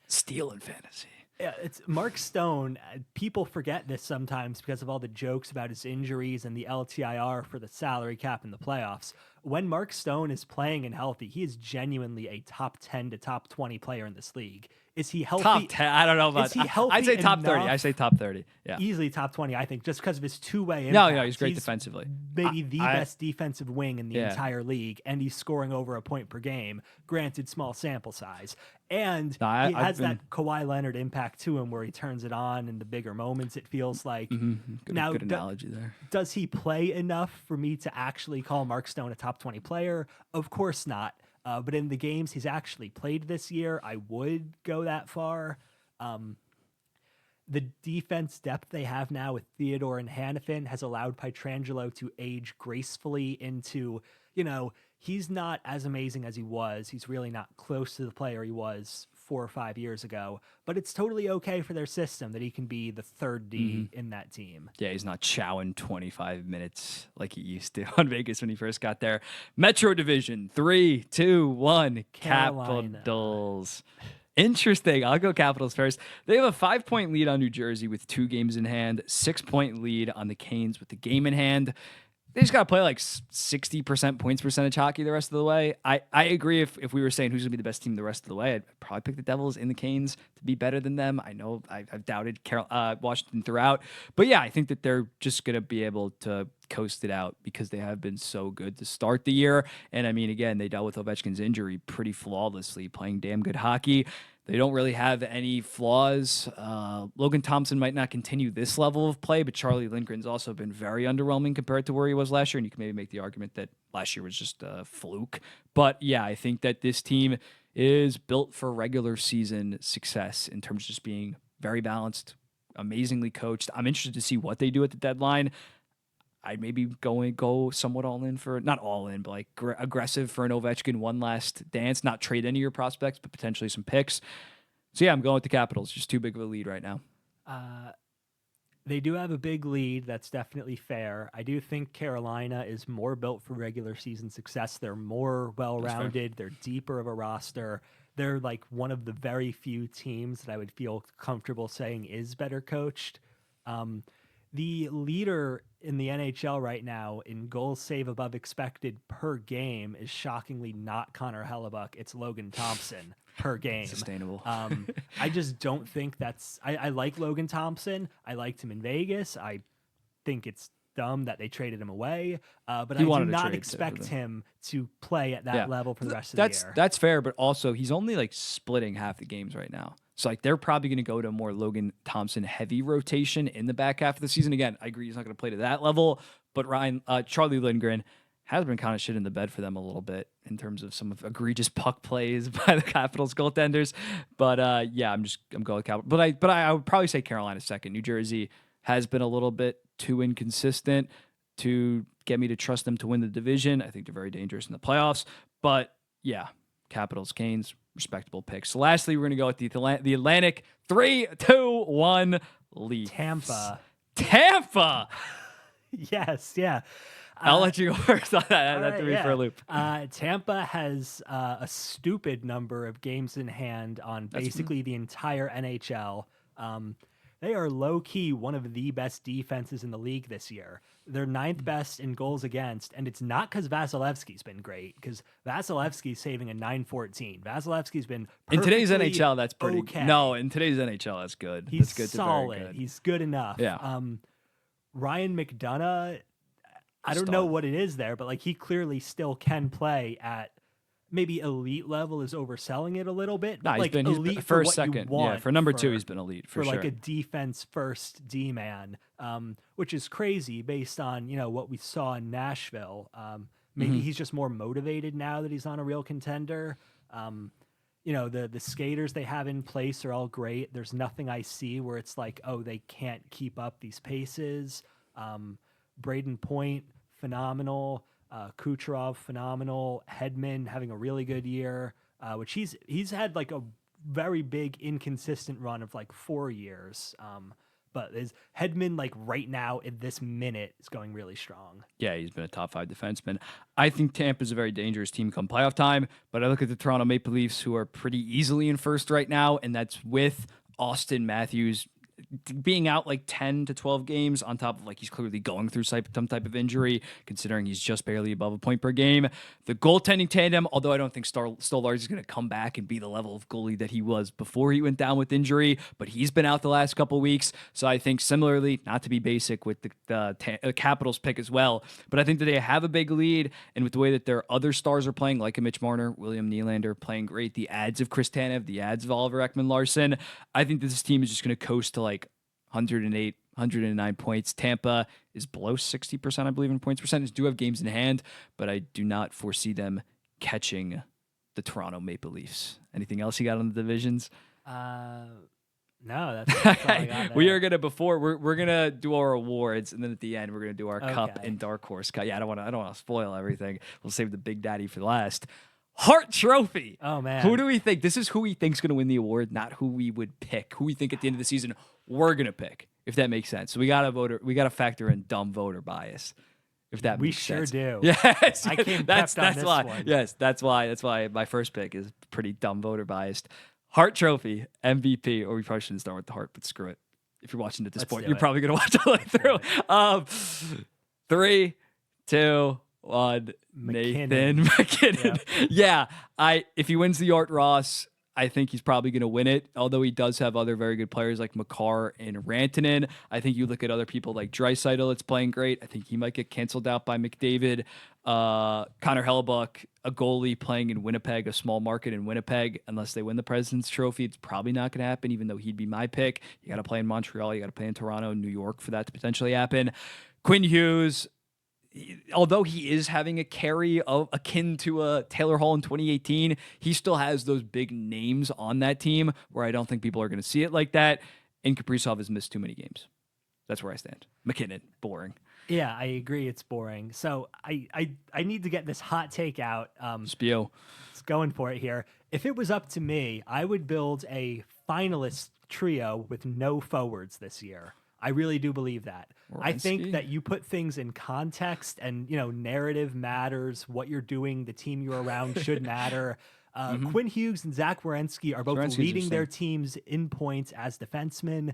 stealing fantasy. Yeah, it's Mark Stone. People forget this sometimes because of all the jokes about his injuries and the LTIR for the salary cap in the playoffs. When Mark Stone is playing and healthy, he is genuinely a top 10 to top 20 player in this league. Is he healthy? Top 10. I don't know about. Is he healthy? I'd say top 30. enough? I say top 30. Yeah, easily top 20. I think just because of his two-way impact. No, he's great defensively. Maybe the best defensive wing in the entire league, and he's scoring over a point per game. Granted, small sample size, and he has that Kawhi Leonard impact to him, where he turns it on in the bigger moments. It feels like. Good analogy there. Does he play enough for me to actually call Mark Stone a top 20 player? Of course not. But in the games he's actually played this year, I would go that far. The defense depth they have now with Theodore and Hannafin has allowed Pietrangelo to age gracefully into, he's not as amazing as he was. He's really not close to the player he was 4 or 5 years ago, but it's totally okay for their system that he can be the third D in that team. Yeah, he's not chowing 25 minutes like he used to on Vegas when he first got there. Metro Division, 3, 2, 1, Capitals. Interesting. I'll go Capitals first. They have a 5-point lead on New Jersey with 2 games in hand, 6-point lead on the Canes with the game in hand. They just got to play like 60% points percentage hockey the rest of the way. I agree if we were saying who's going to be the best team the rest of the way, I'd probably pick the Devils in the Canes to be better than them. I know I've doubted Washington throughout. But yeah, I think that they're just going to be able to coast it out because they have been so good to start the year. And I mean, again, they dealt with Ovechkin's injury pretty flawlessly, playing damn good hockey. They don't really have any flaws. Logan Thompson might not continue this level of play, but Charlie Lindgren's also been very underwhelming compared to where he was last year. And you can maybe make the argument that last year was just a fluke. But yeah, I think that this team is built for regular season success in terms of just being very balanced, amazingly coached. I'm interested to see what they do at the deadline. I'd maybe go somewhat all in for, not all in, but like aggressive for an Ovechkin one last dance, not trade any of your prospects, but potentially some picks. So yeah, I'm going with the Capitals. Just too big of a lead right now. They do have a big lead. That's definitely fair. I do think Carolina is more built for regular season success. They're more well-rounded. They're deeper of a roster. They're like one of the very few teams that I would feel comfortable saying is better coached. The leader in the NHL right now in goals save above expected per game is shockingly not Connor Hellebuck. It's Logan Thompson per game. Sustainable. I just don't think that's... I like Logan Thompson. I liked him in Vegas. I think it's dumb that they traded him away. But I do not expect him to play at that level for the rest of the year. That's fair, but also he's only like splitting half the games right now. So like they're probably going to go to a more Logan Thompson heavy rotation in the back half of the season. Again, I agree he's not going to play to that level, but Charlie Lindgren has been kind of shit in the bed for them a little bit in terms of some of egregious puck plays by the Capitals goaltenders. But yeah, I'm going with Capitals. But I would probably say Carolina second. New Jersey has been a little bit too inconsistent to get me to trust them to win the division. I think they're very dangerous in the playoffs. But yeah, Capitals, Canes, respectable picks. So lastly, we're going to go with the Atlantic 3, 2, 1 Leafs. Tampa. Yes, yeah. I'll let you go first on that. That threw me for a loop. Tampa has a stupid number of games in hand on basically the entire NHL. They are low-key one of the best defenses in the league this year. They're ninth best in goals against, and it's not because Vasilevsky's been great, because Vasilevsky's saving a 914. Vasilevsky's been In today's perfectly NHL, that's pretty. okay. No, in today's NHL, that's good. He's That's good solid. to very good. He's good enough. Yeah. Ryan McDonough, I don't Stud. know what it is there, but like he clearly still can play at maybe elite level is overselling it a little bit. Nah, But like he's elite been for first, what second. you want Yeah, for number two, he's been elite for sure. like a defense first D man, which is crazy based on what we saw in Nashville. Maybe he's just more motivated now that he's on a real contender. The skaters they have in place are all great. There's nothing I see where it's like, oh, they can't keep up these paces. Braden Point, phenomenal. Kucherov, phenomenal. Hedman having a really good year, which he's had like a very big inconsistent run of like 4 years. But is Hedman like right now in this minute is going really strong. Yeah, he's been a top 5 defenseman. I think Tampa's a very dangerous team come playoff time, but I look at the Toronto Maple Leafs, who are pretty easily in first right now, and that's with Austin Matthews being out like 10 to 12 games on top of like he's clearly going through some type of injury, considering he's just barely above a point per game. The goaltending tandem, although I don't think Stolarz is going to come back and be the level of goalie that he was before he went down with injury, but he's been out the last couple weeks. So I think similarly, not to be basic with the Capitals pick as well, but I think that they have a big lead, and with the way that their other stars are playing, like a Mitch Marner, William Nylander playing great, the ads of Chris Tanev, the ads of Oliver Ekman-Larsson, I think that this team is just going to coast to like 108, 109 points. Tampa is below 60%, I believe, in points percentage. Do have games in hand, but I do not foresee them catching the Toronto Maple Leafs. Anything else you got on the divisions? No, that's all I got there. We are gonna we're gonna do our awards, and then at the end we're gonna do our cup Okay. and dark horse cup. Yeah, I don't want to spoil everything. We'll save the big daddy for last. Hart Trophy. Oh man, Who do we think? This is who we think's going to win the award, not who we would pick. Who we think at the end of the season we're going to pick, if that makes sense. So we got to factor in dumb voter bias, if that we makes sure sense. do. Yes, I came that's prepped on this why. one. Yes, that's why my first pick is pretty dumb voter biased. Hart Trophy MVP, or we probably shouldn't start with the Hart, but screw it. If you're watching at this point, you're probably going to watch all the way through. 3, 2, 1. Nathan McKinnon. Yep. Yeah, if he wins the Art Ross, I think he's probably going to win it, although he does have other very good players like Makar and Rantanen. I think you look at other people like Draisaitl that's playing great. I think he might get canceled out by McDavid. Connor Hellebuck, a goalie playing in Winnipeg, a small market in Winnipeg, unless they win the President's Trophy, it's probably not going to happen, even though he'd be my pick. You got to play in Montreal, you got to play in Toronto, New York for that to potentially happen. Quinn Hughes, although he is having a carry akin to a Taylor Hall in 2018, he still has those big names on that team where I don't think people are going to see it like that. And Kaprizov has missed too many games. That's where I stand. McKinnon, boring. Yeah, I agree. It's boring. So I need to get this hot take out. Spio. It's going for it here. If it was up to me, I would build a finalist trio with no forwards this year. I really do believe that. I think that you put things in context and, narrative matters. What you're doing, the team you're around should matter. Quinn Hughes and Zach Werenski are both leading their teams in points as defensemen.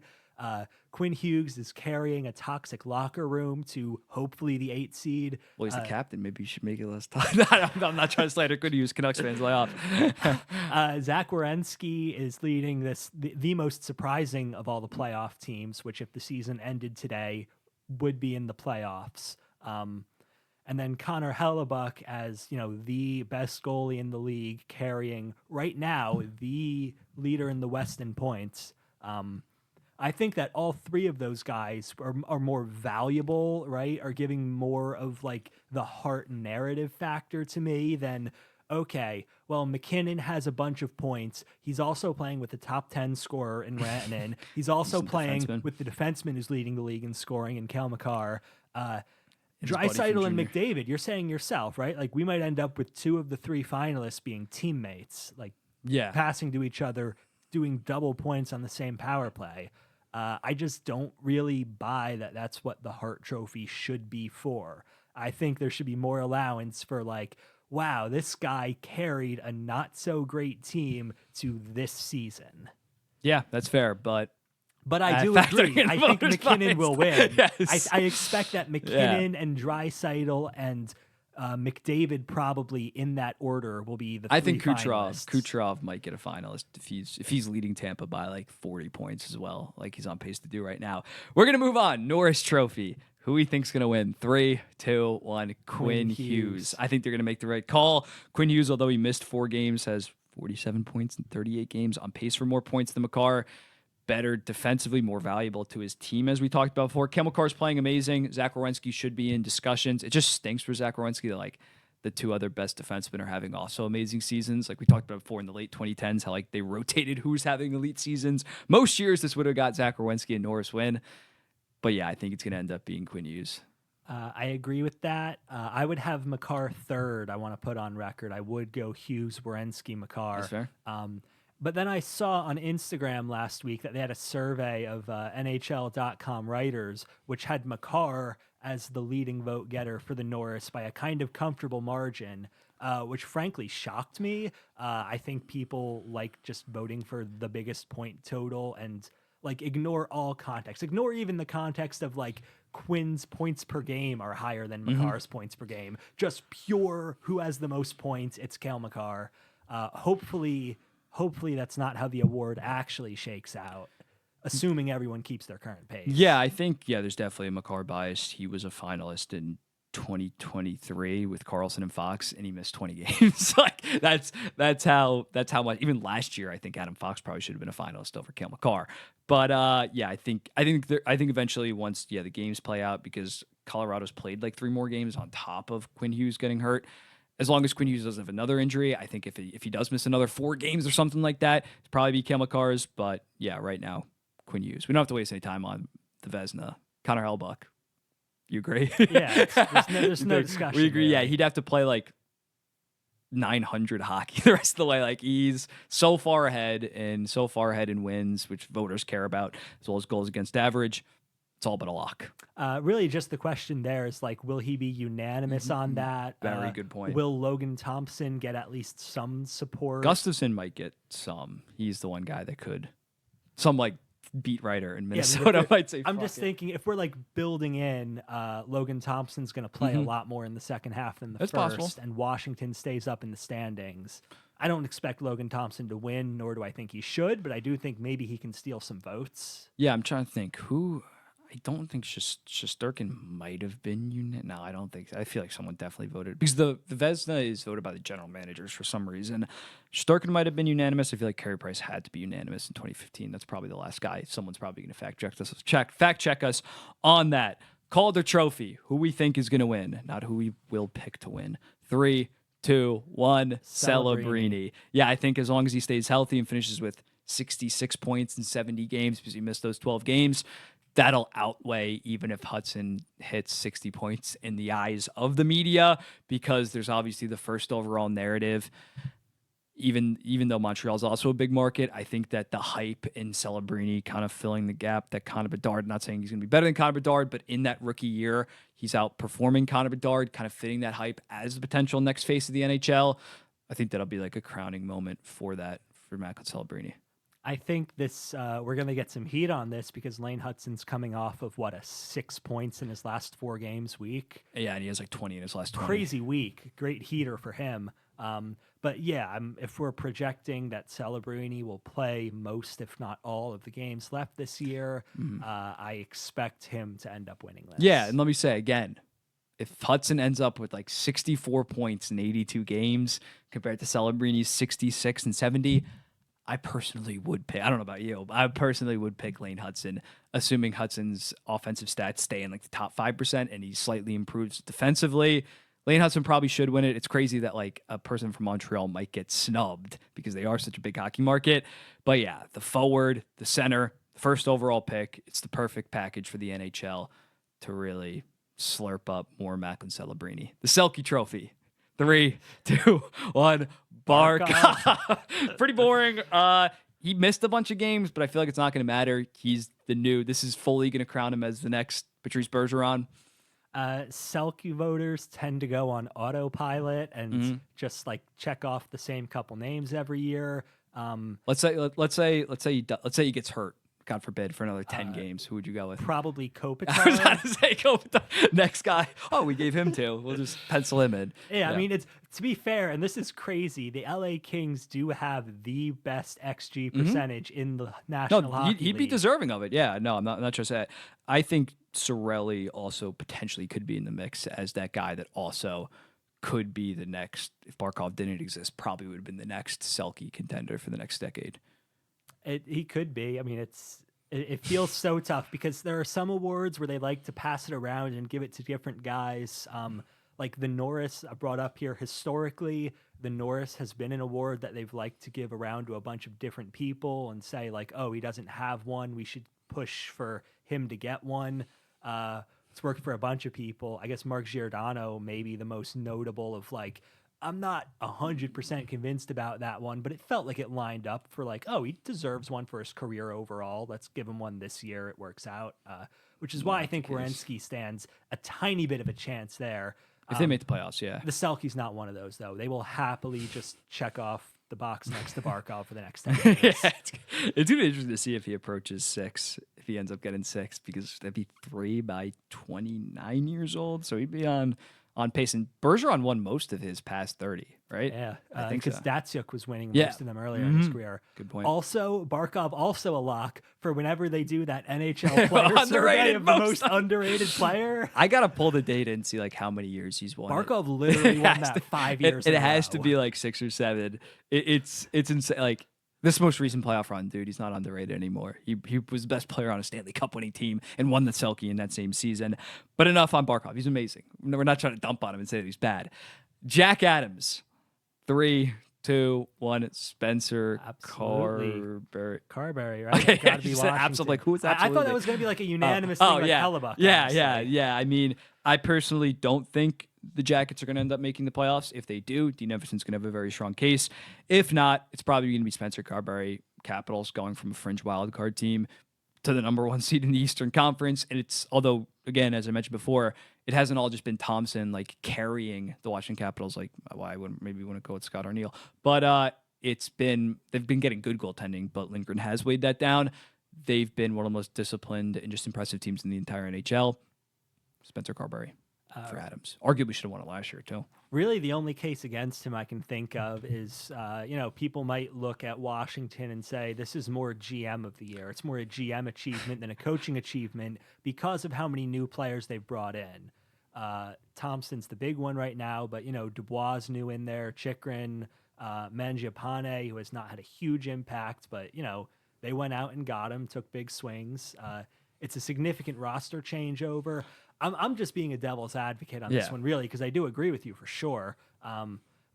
Quinn Hughes is carrying a toxic locker room to hopefully the 8 seed. Well, he's the captain. Maybe you should make it less tough. I'm not trying to slander Quinn Hughes. Canucks fans, lay off. Zach Werenski is leading the most surprising of all the playoff teams, which if the season ended today would be in the playoffs. And then Connor Hellebuck as, the best goalie in the league, carrying right now the leader in the West in points. I think that all three of those guys are more valuable, right? Are giving more of like the Hart narrative factor to me than, okay, well, McKinnon has a bunch of points. He's also playing with the top 10 scorer in Rantanen. He's also playing with the defenseman who's leading the league in scoring in Kel Makar. Draisaitl and McDavid, you're saying yourself, right? Like we might end up with 2 of the 3 finalists being teammates, like passing to each other, doing double points on the same power play. I just don't really buy that that's what the Hart Trophy should be for. I think there should be more allowance for like, wow, this guy carried a not so great team to this season. Yeah, that's fair. But But I do factoring agree. in I think voters' McKinnon will win. Yes. I expect that McKinnon and Draisaitl and McDavid probably in that order will be the I three think finalists. Kucherov might get a finalist if he's leading Tampa by like 40 points as well, like he's on pace to do right now. We're gonna move on. Norris Trophy. Who we think's gonna win? 3, 2, 1. Quinn Hughes. I think they're gonna make the right call. Quinn Hughes, although he missed 4 games, has 47 points in 38 games, on pace for more points than Makar. Better defensively, more valuable to his team, as we talked about before. Kale McCarr's playing amazing. Zach Werenski should be in discussions. It just stinks for Zach Werenski that like the 2 other best defensemen are having also amazing seasons. Like we talked about before in the late 2010s, how like they rotated who's having elite seasons. Most years this would have got Zach Werenski and Norris win. But yeah, I think it's going to end up being Quinn Hughes. I agree with that. I would have Makar third. I want to put on record. I would go Hughes, Werenski, Makar. That's fair. But then I saw on Instagram last week that they had a survey of NHL.com writers, which had Makar as the leading vote getter for the Norris by a kind of comfortable margin, which frankly shocked me. I think people like just voting for the biggest point total and like ignore all context. Ignore even the context of like Quinn's points per game are higher than Makar's points per game. Just pure who has the most points, it's Cale Makar. Hopefully that's not how the award actually shakes out, assuming everyone keeps their current pace. Yeah, I think there's definitely a Makar bias. He was a finalist in 2023 with Carlson and Fox, and he missed 20 games. Like that's how much. Even last year, I think Adam Fox probably should have been a finalist over Cale Makar. But I think eventually once the games play out, because Colorado's played like 3 more games on top of Quinn Hughes getting hurt. As long as Quinn Hughes doesn't have another injury, I think if he does miss another 4 games or something like that, it's probably be Cale Makar's. But yeah, right now, Quinn Hughes. We don't have to waste any time on the Vezina. Connor Hellebuyck. You agree? Yeah, there's no discussion. We agree. There. Yeah, he'd have to play like 900 hockey the rest of the way. Like he's so far ahead in wins, which voters care about, as well as goals against average. It's all but a lock. Really, just the question there is like, will he be unanimous on that? Very good point. Will Logan Thompson get at least some support? Gustafson might get some. He's the one guy that could. Some like beat writer in Minnesota might say. I'm just thinking if we're like building in, Logan Thompson's going to play a lot more in the second half than the first, possible. And Washington stays up in the standings. I don't expect Logan Thompson to win, nor do I think he should, but I do think maybe he can steal some votes. Yeah, I'm trying to think who. I don't think Shesterkin might have been No, I don't think so. I feel like someone definitely voted because the Vezina is voted by the general managers for some reason. Shesterkin might have been unanimous. I feel like Carey Price had to be unanimous in 2015. That's probably the last guy. Someone's probably going to fact check us on that. Calder Trophy. Who we think is going to win, not who we will pick to win. 3, 2, 1. Celebrini. Yeah, I think as long as he stays healthy and finishes with 66 points in 70 games because he missed those 12 games. That'll outweigh even if Hutson hits 60 points in the eyes of the media, because there's obviously the first overall narrative. Even though Montreal's also a big market, I think that the hype in Celebrini kind of filling the gap that Connor Bedard, not saying he's going to be better than Connor Bedard, but in that rookie year, he's outperforming Connor Bedard, kind of fitting that hype as the potential next face of the NHL. I think that'll be like a crowning moment for Macklin Celebrini. I think this we're going to get some heat on this because Lane Hutson's coming off of a 6 points in his last 4 games week. Yeah, and he has like 20 in his last 20. Crazy week. Great heater for him. But yeah, if we're projecting that Celebrini will play most, if not all, of the games left this year, I expect him to end up winning this. Yeah, and let me say again, if Hutson ends up with like 64 points in 82 games compared to Celebrini's 66 and 70, I personally would pick. I don't know about you, but I personally would pick Lane Hutson, assuming Hutson's offensive stats stay in like the top 5% and he slightly improves defensively. Lane Hutson probably should win it. It's crazy that like a person from Montreal might get snubbed because they are such a big hockey market. But yeah, the forward, the center, first overall pick, it's the perfect package for the NHL to really slurp up more Macklin Celebrini. The Selke Trophy. 3, 2, 1. Barkov. Pretty boring. He missed a bunch of games, but I feel like it's not going to matter. This is fully going to crown him as the next Patrice Bergeron. Selke voters tend to go on autopilot and just like check off the same couple names every year. Let's say he gets hurt. God forbid, for another 10 games, who would you go with? Probably I was about Kopitar. to say, next guy. Oh, we gave him 2. We'll just pencil him in. Yeah, I mean, it's to be fair, and this is crazy. The LA Kings do have the best XG percentage in the National No, Hockey he'd be League. deserving of it. Yeah, no, I'm not just that. I think Sorelli also potentially could be in the mix as that guy that also could be the next, if Barkov didn't exist, probably would have been the next Selke contender for the next decade. He could be. I mean, it feels so tough because there are some awards where they like to pass it around and give it to different guys. Like the Norris I brought up here, historically, the Norris has been an award that they've liked to give around to a bunch of different people and say like, oh, he doesn't have one, we should push for him to get one. It's worked for a bunch of people. I guess Mark Giordano may be the most notable of like, I'm not 100% convinced about that one, but it felt like it lined up for like, oh, he deserves one for his career overall. Let's give him one this year. It works out, which is why I think Werenski stands a tiny bit of a chance there. If they make the playoffs, yeah. The Selke's not one of those, though. They will happily just check off the box next to Barkov for the next 10 years. Yeah, it's going to be interesting to see if he approaches 6, if he ends up getting 6, because that'd be 3 by 29 years old. So he'd be on pace. And Bergeron won most of his past 30, right? Yeah, I think because so. Datsyuk was winning Yeah. most of them earlier in his career. Good point. Also, Barkov also a lock for whenever they do that NHL player survey Underrated, of the most underrated player. I got to pull the data and see like how many years he's won. Barkov literally won has that 5 years. It in a has to row. be like 6 or 7. It's insane. Like this most recent playoff run, dude, he's not underrated anymore. He was the best player on a Stanley Cup winning team and won the Selke in that same season. But enough on Barkov. He's amazing. We're not trying to dump on him and say that he's bad. Jack Adams, 3, 2, 1. Spencer Absolutely. Carberry, right? Okay, Gotta be you said Washington. absolutely. Like, who's I absolutely? thought that was going to be like a unanimous thing, like yeah. Hellebuck. Yeah. I mean, I personally don't think the Jackets are going to end up making the playoffs. If they do, Dean Everson's going to have a very strong case. If not, it's probably going to be Spencer Carberry. Capitals going from a fringe wild card team to the number 1 seed in the Eastern Conference. And it's, although, again, as I mentioned before, it hasn't all just been Thompson like carrying the Washington Capitals. Like, why wouldn't maybe want to go with Scott Arniel? But they've been getting good goaltending, but Lindgren has weighed that down. They've been one of the most disciplined and just impressive teams in the entire NHL. Spencer Carberry for Adams. Arguably should have won it last year too. Really, the only case against him I can think of is, people might look at Washington and say this is more GM of the year. It's more a GM achievement than a coaching achievement because of how many new players they've brought in. Thompson's the big one right now, but, Dubois new in there, Chychrun, Mangiapane, who has not had a huge impact, but, they went out and got him, took big swings. It's a significant roster changeover. I'm just being a devil's advocate on this one, really, because I do agree with you for sure.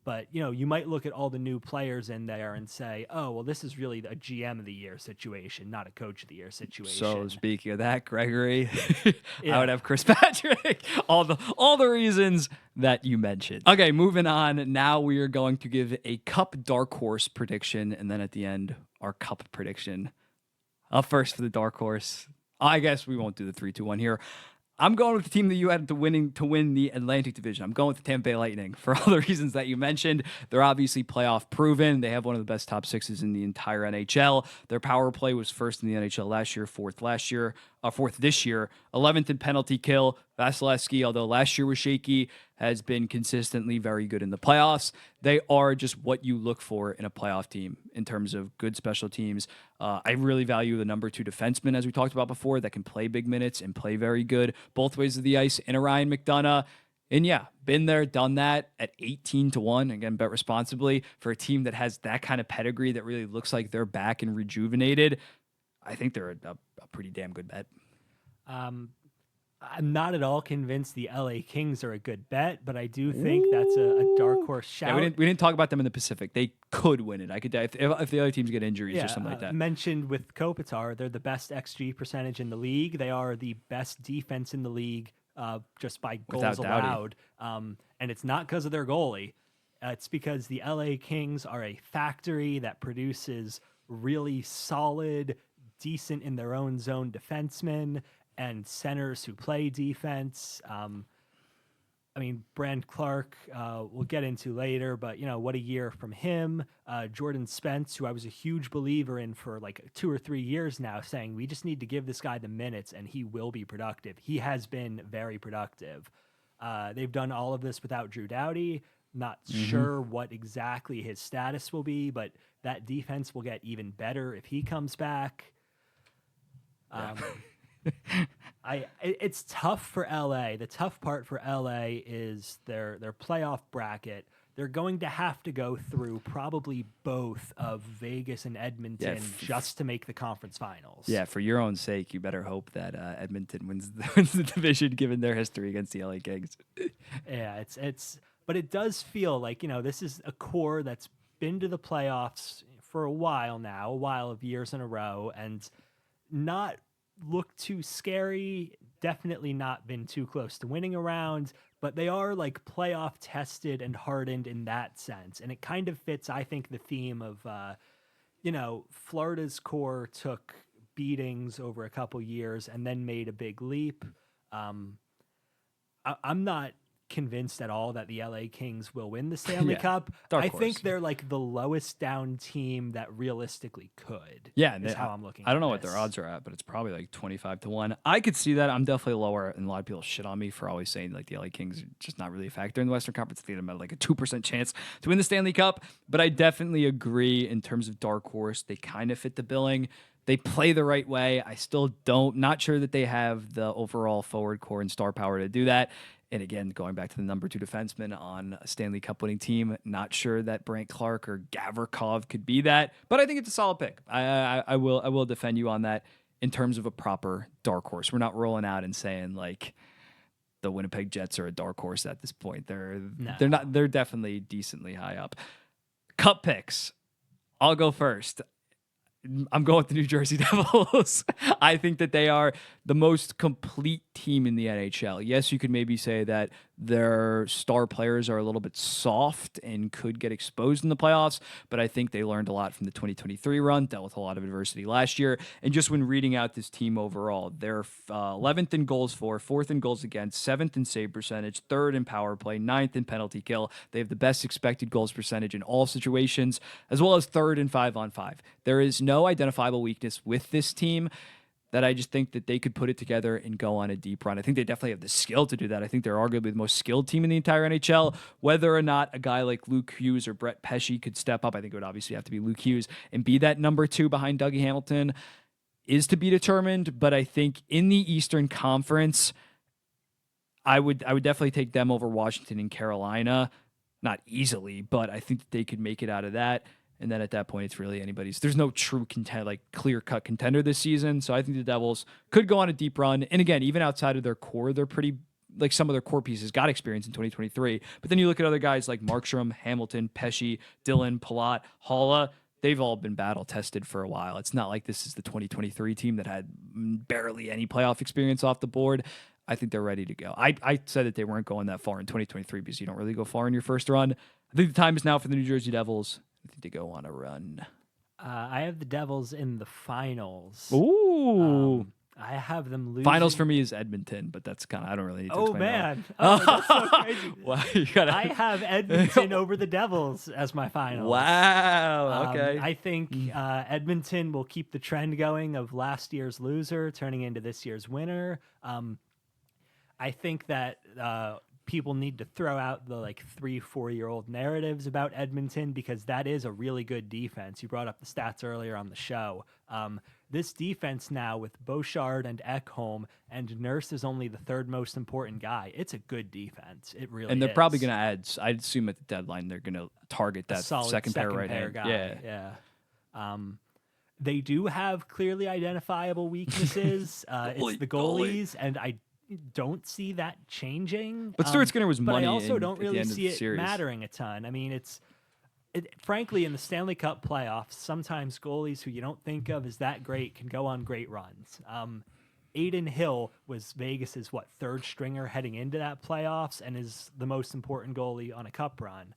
But, you might look at all the new players in there and say, oh, well, this is really a GM of the year situation, not a coach of the year situation. So speaking of that, Gregory, Yeah. I would have Chris Patrick. All the reasons that you mentioned. Okay, moving on. Now we are going to give a Cup dark horse prediction, and then at the end, our Cup prediction. Up first for the dark horse. I guess we won't do the 3-2-1 here. I'm going with the team that you had to win the Atlantic Division. I'm going with the Tampa Bay Lightning for all the reasons that you mentioned. They're obviously playoff proven. They have one of the best top 6s in the entire NHL. Their power play was first in the NHL last year, fourth this year, 11th in penalty kill. Vasilevsky, although last year was shaky, has been consistently very good in the playoffs. They are just what you look for in a playoff team in terms of good special teams. I really value the number 2 defenseman, as we talked about before, that can play big minutes and play very good both ways of the ice, in a Ryan McDonough. And yeah, been there, done that at 18-1. Again, bet responsibly for a team that has that kind of pedigree that really looks like they're back and rejuvenated. I think they're a pretty damn good bet. I'm not at all convinced the LA Kings are a good bet, but I do think that's a dark horse shout. Yeah, we didn't talk about them in the Pacific. They could win it. I could if the other teams get injuries or something like that. Mentioned with Kopitar, they're the best XG percentage in the league. They are the best defense in the league, just by goals allowed. And it's not because of their goalie. It's because the LA Kings are a factory that produces really solid, decent in their own zone defensemen and centers who play defense. I mean, Brand Clark, we'll get into later, but what a year from him. Jordan Spence, who I was a huge believer in for like 2 or 3 years now, saying we just need to give this guy the minutes and he will be productive. He has been very productive. They've done all of this without Drew Doughty. Not sure what exactly his status will be, but that defense will get even better if he comes back. It's tough for LA. The tough part for LA is their playoff bracket. They're going to have to go through probably both of Vegas and Edmonton just to make the conference finals. Yeah, for your own sake, you better hope that Edmonton wins the division, given their history against the LA Kings. Yeah, but it does feel like this is a core that's been to the playoffs for a while now, a while of years in a row, and not look too scary, definitely not been too close to winning a round, but they are like playoff tested and hardened in that sense. And it kind of fits, I think, the theme of, Florida's core took beatings over a couple years and then made a big leap. I'm not convinced at all that the LA Kings will win the Stanley Cup. I think they're like the lowest down team that realistically could. Yeah, is how I'm looking. I don't know what their odds are at, but it's probably like 25-1. I could see that. I'm definitely lower, and a lot of people shit on me for always saying like the LA Kings are just not really a factor in the Western Conference. I think them at like a 2% chance to win the Stanley Cup, but I definitely agree in terms of dark horse. They kind of fit the billing. They play the right way. I still not sure that they have the overall forward core and star power to do that. And again, going back to the number 2 defenseman on a Stanley Cup winning team, not sure that Brant Clark or Gavrikov could be that, but I think it's a solid pick. I will defend you on that in terms of a proper dark horse. We're not rolling out and saying like the Winnipeg Jets are a dark horse at this point. They're not. They're definitely decently high up. Cup picks. I'll go first. I'm going with the New Jersey Devils. I think that they are the most complete team in the NHL. Yes, you could maybe say that their star players are a little bit soft and could get exposed in the playoffs, but I think they learned a lot from the 2023 run, dealt with a lot of adversity last year. And just when reading out this team overall, they're 11th in goals for, 4th in goals against, 7th in save percentage, 3rd in power play, 9th in penalty kill. They have the best expected goals percentage in all situations, as well as 3rd in 5-on-5. There is no identifiable weakness with this team that I just think that they could put it together and go on a deep run. I think they definitely have the skill to do that. I think they're arguably the most skilled team in the entire NHL. Whether or not a guy like Luke Hughes or Brett Pesce could step up, I think it would obviously have to be Luke Hughes and be that number 2 behind Dougie Hamilton is to be determined. But I think in the Eastern Conference, I would definitely take them over Washington and Carolina. Not easily, but I think that they could make it out of that. And then at that point, it's really anybody's. There's no true clear-cut contender this season. So I think the Devils could go on a deep run. And again, even outside of their core, they're pretty, like some of their core pieces got experience in 2023. But then you look at other guys like Markstrom, Hamilton, Pesce, Dillon, Palat, Haula. They've all been battle-tested for a while. It's not like this is the 2023 team that had barely any playoff experience off the board. I think they're ready to go. I said that they weren't going that far in 2023 because you don't really go far in your first run. I think the time is now for the New Jersey Devils. I think they go on a run. I have the Devils in the finals. Ooh. I have them losing. Finals for me is Edmonton, but that's kind of, I don't really need to explain man. That's so crazy. Well, I have Edmonton over the Devils as my finals. Wow. Okay. I think Edmonton will keep the trend going of last year's loser turning into this year's winner. I think that people need to throw out the 3-4-year-old narratives about Edmonton because that is a really good defense. You brought up the stats earlier on the show. This defense now with Beauchard and Ekholm, and Nurse is only the 3rd most important guy. It's a good defense. It really is. And they're probably going to add, I'd assume at the deadline, they're going to target that second pair right hand guy. Yeah. They do have clearly identifiable weaknesses. It's the goalies, and I don't see that changing. But Stuart Skinner was money. But I also don't really see it mattering a ton. I mean, frankly, in the Stanley Cup playoffs, sometimes goalies who you don't think of as that great can go on great runs. Aiden Hill was Vegas's 3rd stringer heading into that playoffs and is the most important goalie on a cup run.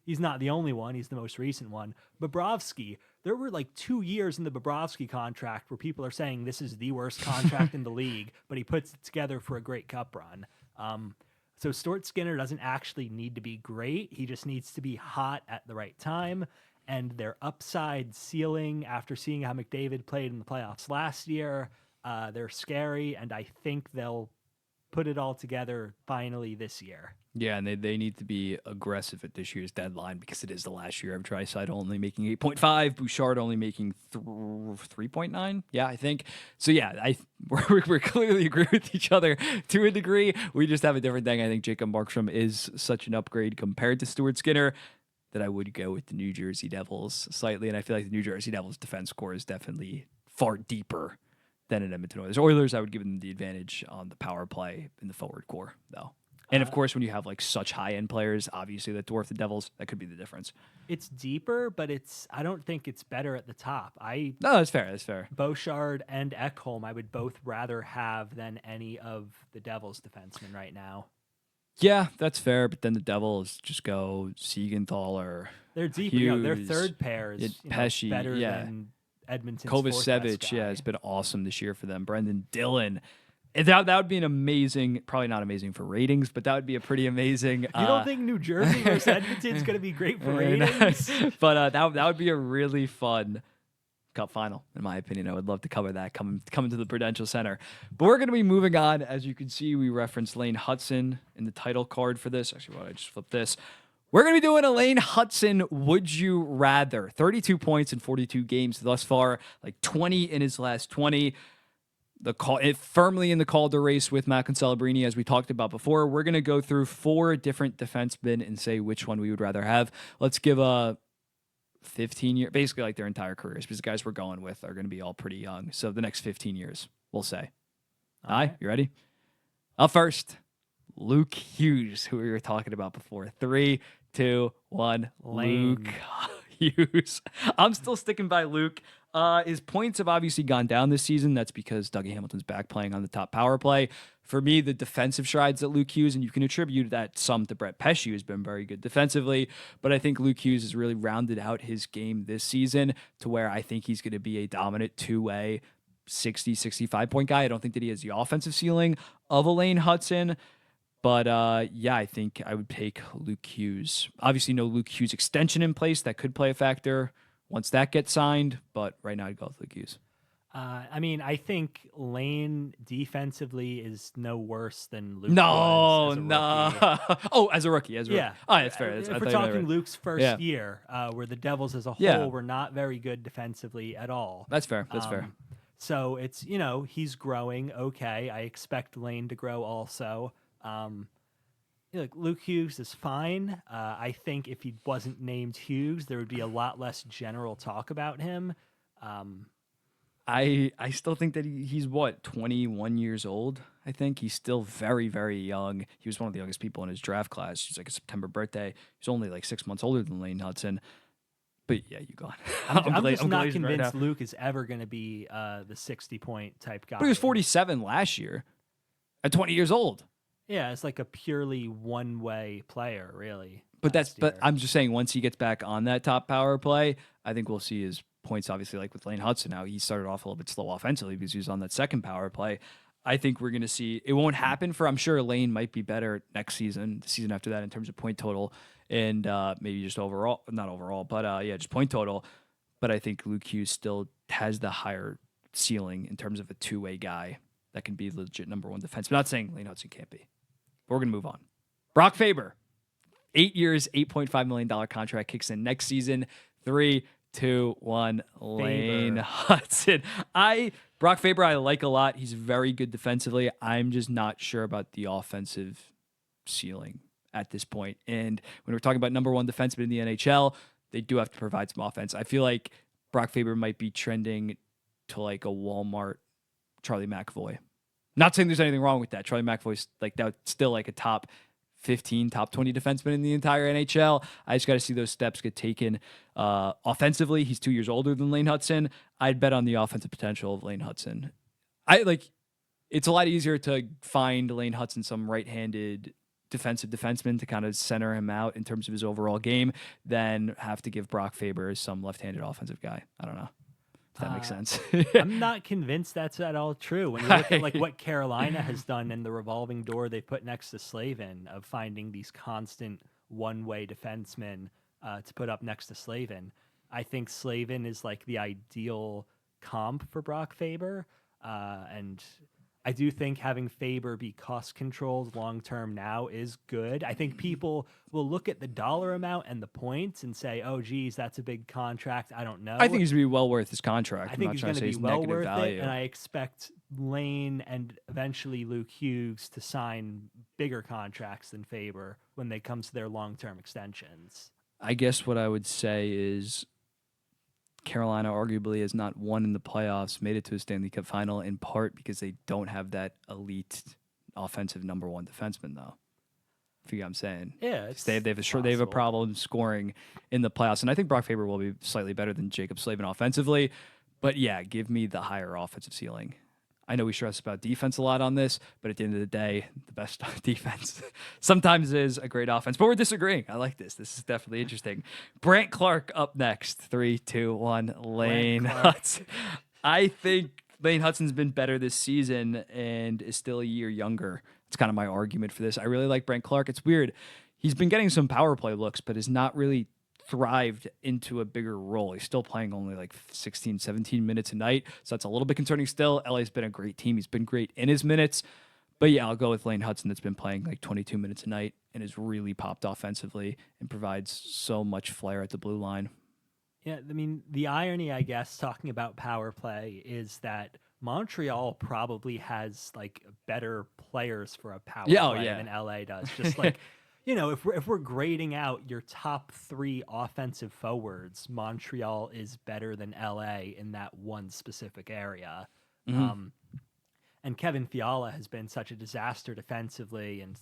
He's not the only one. He's the most recent one. Bobrovsky, there were 2 years in the Bobrovsky contract where people are saying this is the worst contract in the league, but he puts it together for a great cup run. So Stuart Skinner doesn't actually need to be great. He just needs to be hot at the right time. And their upside ceiling, after seeing how McDavid played in the playoffs last year, they're scary. And I think they'll put it all together finally this year. Yeah, and they need to be aggressive at this year's deadline because it is the last year of Draisaitl only making 8.5, Bouchard only making 3.9. Yeah, I think. So yeah, we're clearly agree with each other to a degree. We just have a different thing. I think Jacob Markstrom is such an upgrade compared to Stuart Skinner that I would go with the New Jersey Devils slightly, and I feel like the New Jersey Devils defense core is definitely far deeper than an Edmonton Oilers. Oilers, I would give them the advantage on the power play in the forward core, though. And of course, when you have like such high-end players, obviously that dwarf the Devils, that could be the difference. It's deeper, but I don't think it's better at the top. No, that's fair. That's fair. Bouchard and Ekholm, I would both rather have than any of the Devils defensemen right now. Yeah, that's fair. But then the Devils just go Siegenthaler or they're deep. Hughes, their third pair is Pesci, better than Edmonton's Kovacevic, has been awesome this year for them. Brendan Dillon. That would be an amazing, probably not amazing for ratings, but that would be a pretty amazing. You don't think New Jersey versus Edmonton's going to be great for ratings? But that would be a really fun Cup final, in my opinion. I would love to cover that coming to the Prudential Center. But we're going to be moving on. As you can see, we referenced Lane Hutson in the title card for this. Actually, why don't I just flip this? We're going to be doing a Lane Hutson Would You Rather. 32 points in 42 games thus far, like 20 in his last 20. Firmly in the Calder race with Matt Celebrini, as we talked about before. We're going to go through 4 different defensemen and say which one we would rather have. Let's give a 15-year, basically like their entire careers, because the guys we're going with are going to be all pretty young. So the next 15 years, we'll say. All right, you ready? Up first, Luke Hughes, who we were talking about before. 3, 2, 1, Lane. Luke Hughes. I'm still sticking by Luke. His points have obviously gone down this season. That's because Dougie Hamilton's back playing on the top power play. For me, the defensive strides that Luke Hughes, and you can attribute that some to Brett Pesce, who's been very good defensively, but I think Luke Hughes has really rounded out his game this season to where I think he's going to be a dominant two-way 60, 65-point guy. I don't think that he has the offensive ceiling of a Lane Hutson, but yeah, I think I would take Luke Hughes. Obviously, no Luke Hughes extension in place. That could play a factor once that gets signed, but right now I'd go with Luke Hughes. I mean, I think Lane defensively is no worse than Luke. No. Oh, as a rookie. Yeah. Oh, that's fair. If we're talking Luke's first year, where the Devils as a whole were not very good defensively at all. That's fair. Fair. So it's, he's growing. Okay. I expect Lane to grow also. Look, Luke Hughes is fine. I think if he wasn't named Hughes, there would be a lot less general talk about him. I still think that he's 21 years old. I think he's still very, very young. He was one of the youngest people in his draft class. He's like a September birthday. He's only like 6 months older than Lane Hutson. But yeah, you go on. I'm just not convinced Luke is ever going to be the 60-point type guy. But he was 47 last year at 20 years old. Yeah, it's like a purely one-way player, really. But I'm just saying, once he gets back on that top power play, I think we'll see his points, obviously, like with Lane Hutson. Now he started off a little bit slow offensively because he was on that second power play. I think we're going to see, it won't happen I'm sure Lane might be better next season, the season after that, in terms of point total and maybe just overall, not overall, but just point total. But I think Luke Hughes still has the higher ceiling in terms of a two-way guy that can be legit number one defense. I'm not saying Lane Hutson can't be. But we're going to move on. Brock Faber, 8 years, $8.5 million contract kicks in next season. 3, 2, 1, Lane Hutson. Brock Faber, I like a lot. He's very good defensively. I'm just not sure about the offensive ceiling at this point. And when we're talking about number one defenseman in the NHL, they do have to provide some offense. I feel like Brock Faber might be trending to like a Walmart Charlie McAvoy. Not saying there's anything wrong with that. Charlie McAvoy's like that's still like a top 15, top 20 defenseman in the entire NHL. I just got to see those steps get taken. Offensively, he's 2 years older than Lane Hutson. I'd bet on the offensive potential of Lane Hutson. It's a lot easier to find Lane Hutson some right-handed defensive defenseman to kind of center him out in terms of his overall game than have to give Brock Faber some left-handed offensive guy. I don't know. if that makes sense. I'm not convinced that's at all true. When you look at like what Carolina has done and the revolving door they put next to Slavin of finding these constant one-way defensemen to put up next to Slavin, I think Slavin is like the ideal comp for Brock Faber, and I do think having Faber be cost controlled long term now is good. I think people will look at the dollar amount and the points and say, "Oh, geez, that's a big contract." I don't know. I think he's gonna be well worth his contract. I think he's going to be well worth value. it, and I expect Lane and eventually Luke Hughes to sign bigger contracts than Faber when they come to their long term extensions. I guess what I would say is Carolina arguably has not won in the playoffs, made it to a Stanley Cup final in part because they don't have that elite offensive number one defenseman, though. If you get what I'm saying. Yeah, they have a problem scoring in the playoffs, and I think Brock Faber will be slightly better than Jacob Slavin offensively. But yeah, give me the higher offensive ceiling. I know we stress about defense a lot on this, but at the end of the day, the best defense sometimes is a great offense. But we're disagreeing. I like this. This is definitely interesting. Brant Clark up next. 3, 2, 1. Lane Hutson. I think Lane Hutson's been better this season and is still a year younger. It's kind of my argument for this. I really like Brant Clark. It's weird. He's been getting some power play looks, but has not really thrived into a bigger role. He's still playing only like 16, 17 minutes a night. So that's a little bit concerning still. LA's been a great team. He's been great in his minutes. But yeah, I'll go with Lane Hutson that's been playing like 22 minutes a night and has really popped offensively and provides so much flair at the blue line. Yeah, I mean, the irony, I guess, talking about power play is that Montreal probably has like better players for a power play than LA does. Just like if we're grading out your top 3 offensive forwards, Montreal is better than LA in that one specific area. Mm-hmm. And Kevin Fiala has been such a disaster defensively and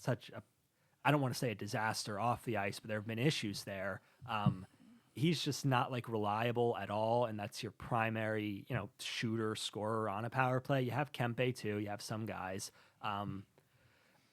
I don't want to say a disaster off the ice, but there have been issues there. He's just not like reliable at all, and that's your primary, shooter, scorer on a power play. You have Kempe too. You have some guys.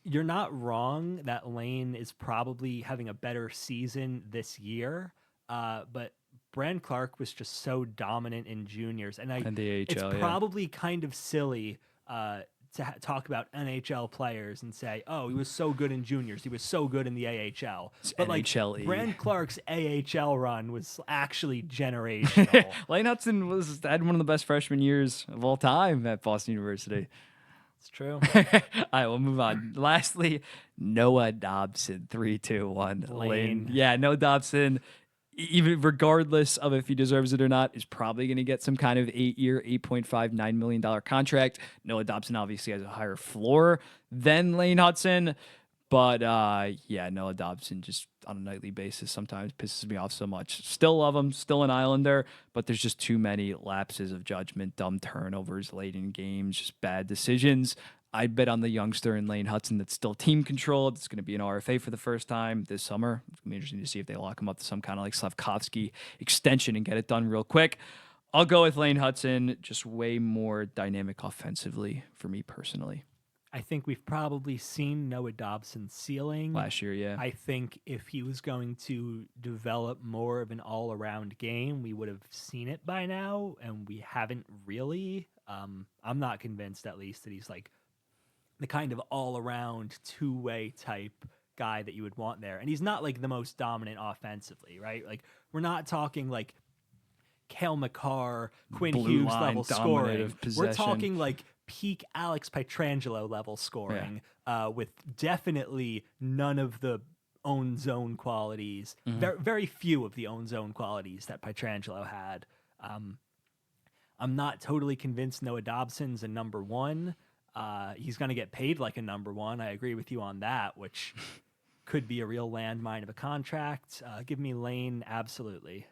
You're not wrong that Lane is probably having a better season this year, but Brant Clark was just so dominant in juniors, and the AHL, it's probably kind of silly to talk about NHL players and say, "Oh, he was so good in juniors. He was so good in the AHL." But NHL-y. Brant Clark's AHL run was actually generational. Lane Hutson had one of the best freshman years of all time at Boston University. It's true. All right, we'll move on. Lastly, Noah Dobson. 3, 2, 1. Lane. Yeah, Noah Dobson, even regardless of if he deserves it or not, is probably going to get some kind of 8-year, $8.59 million contract. Noah Dobson obviously has a higher floor than Lane Hutson. But Noah Dobson just on a nightly basis sometimes pisses me off so much. Still love him, still an Islander, but there's just too many lapses of judgment, dumb turnovers late in games, just bad decisions. I'd bet on the youngster in Lane Hutson that's still team controlled. It's going to be an RFA for the first time this summer. It's going to be interesting to see if they lock him up to some kind of like Slavkovsky extension and get it done real quick. I'll go with Lane Hutson, just way more dynamic offensively for me personally. I think we've probably seen Noah Dobson's ceiling last year, yeah. I think if he was going to develop more of an all-around game, we would have seen it by now, and we haven't really. I'm not convinced, at least, that he's like the kind of all-around two-way type guy that you would want there. And he's not like the most dominant offensively, right? Like we're not talking like Cale Makar, Quinn Hughes level scoring. We're talking like peak Alex Pietrangelo level scoring, with definitely none of the own zone qualities, very few of the own zone qualities that Pietrangelo had. I'm not totally convinced Noah Dobson's a number one. He's going to get paid like a number one. I agree with you on that, which could be a real landmine of a contract. Give me Lane, absolutely.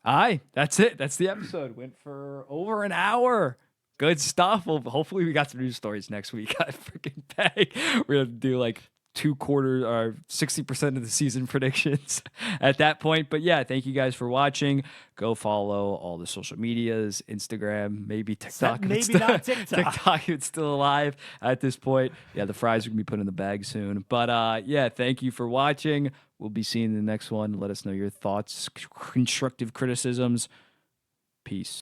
Aye, that's it. That's the episode. Went for over an hour. Good stuff. Well, hopefully we got some news stories next week. I freaking beg. We're going to do like 2/4 or 60% of the season predictions at that point. But yeah, thank you guys for watching. Go follow all the social medias, Instagram, maybe TikTok. Maybe not TikTok. TikTok, it's still alive at this point. Yeah, the fries are going to be put in the bag soon. But yeah, thank you for watching. We'll be seeing the next one. Let us know your thoughts, constructive criticisms. Peace.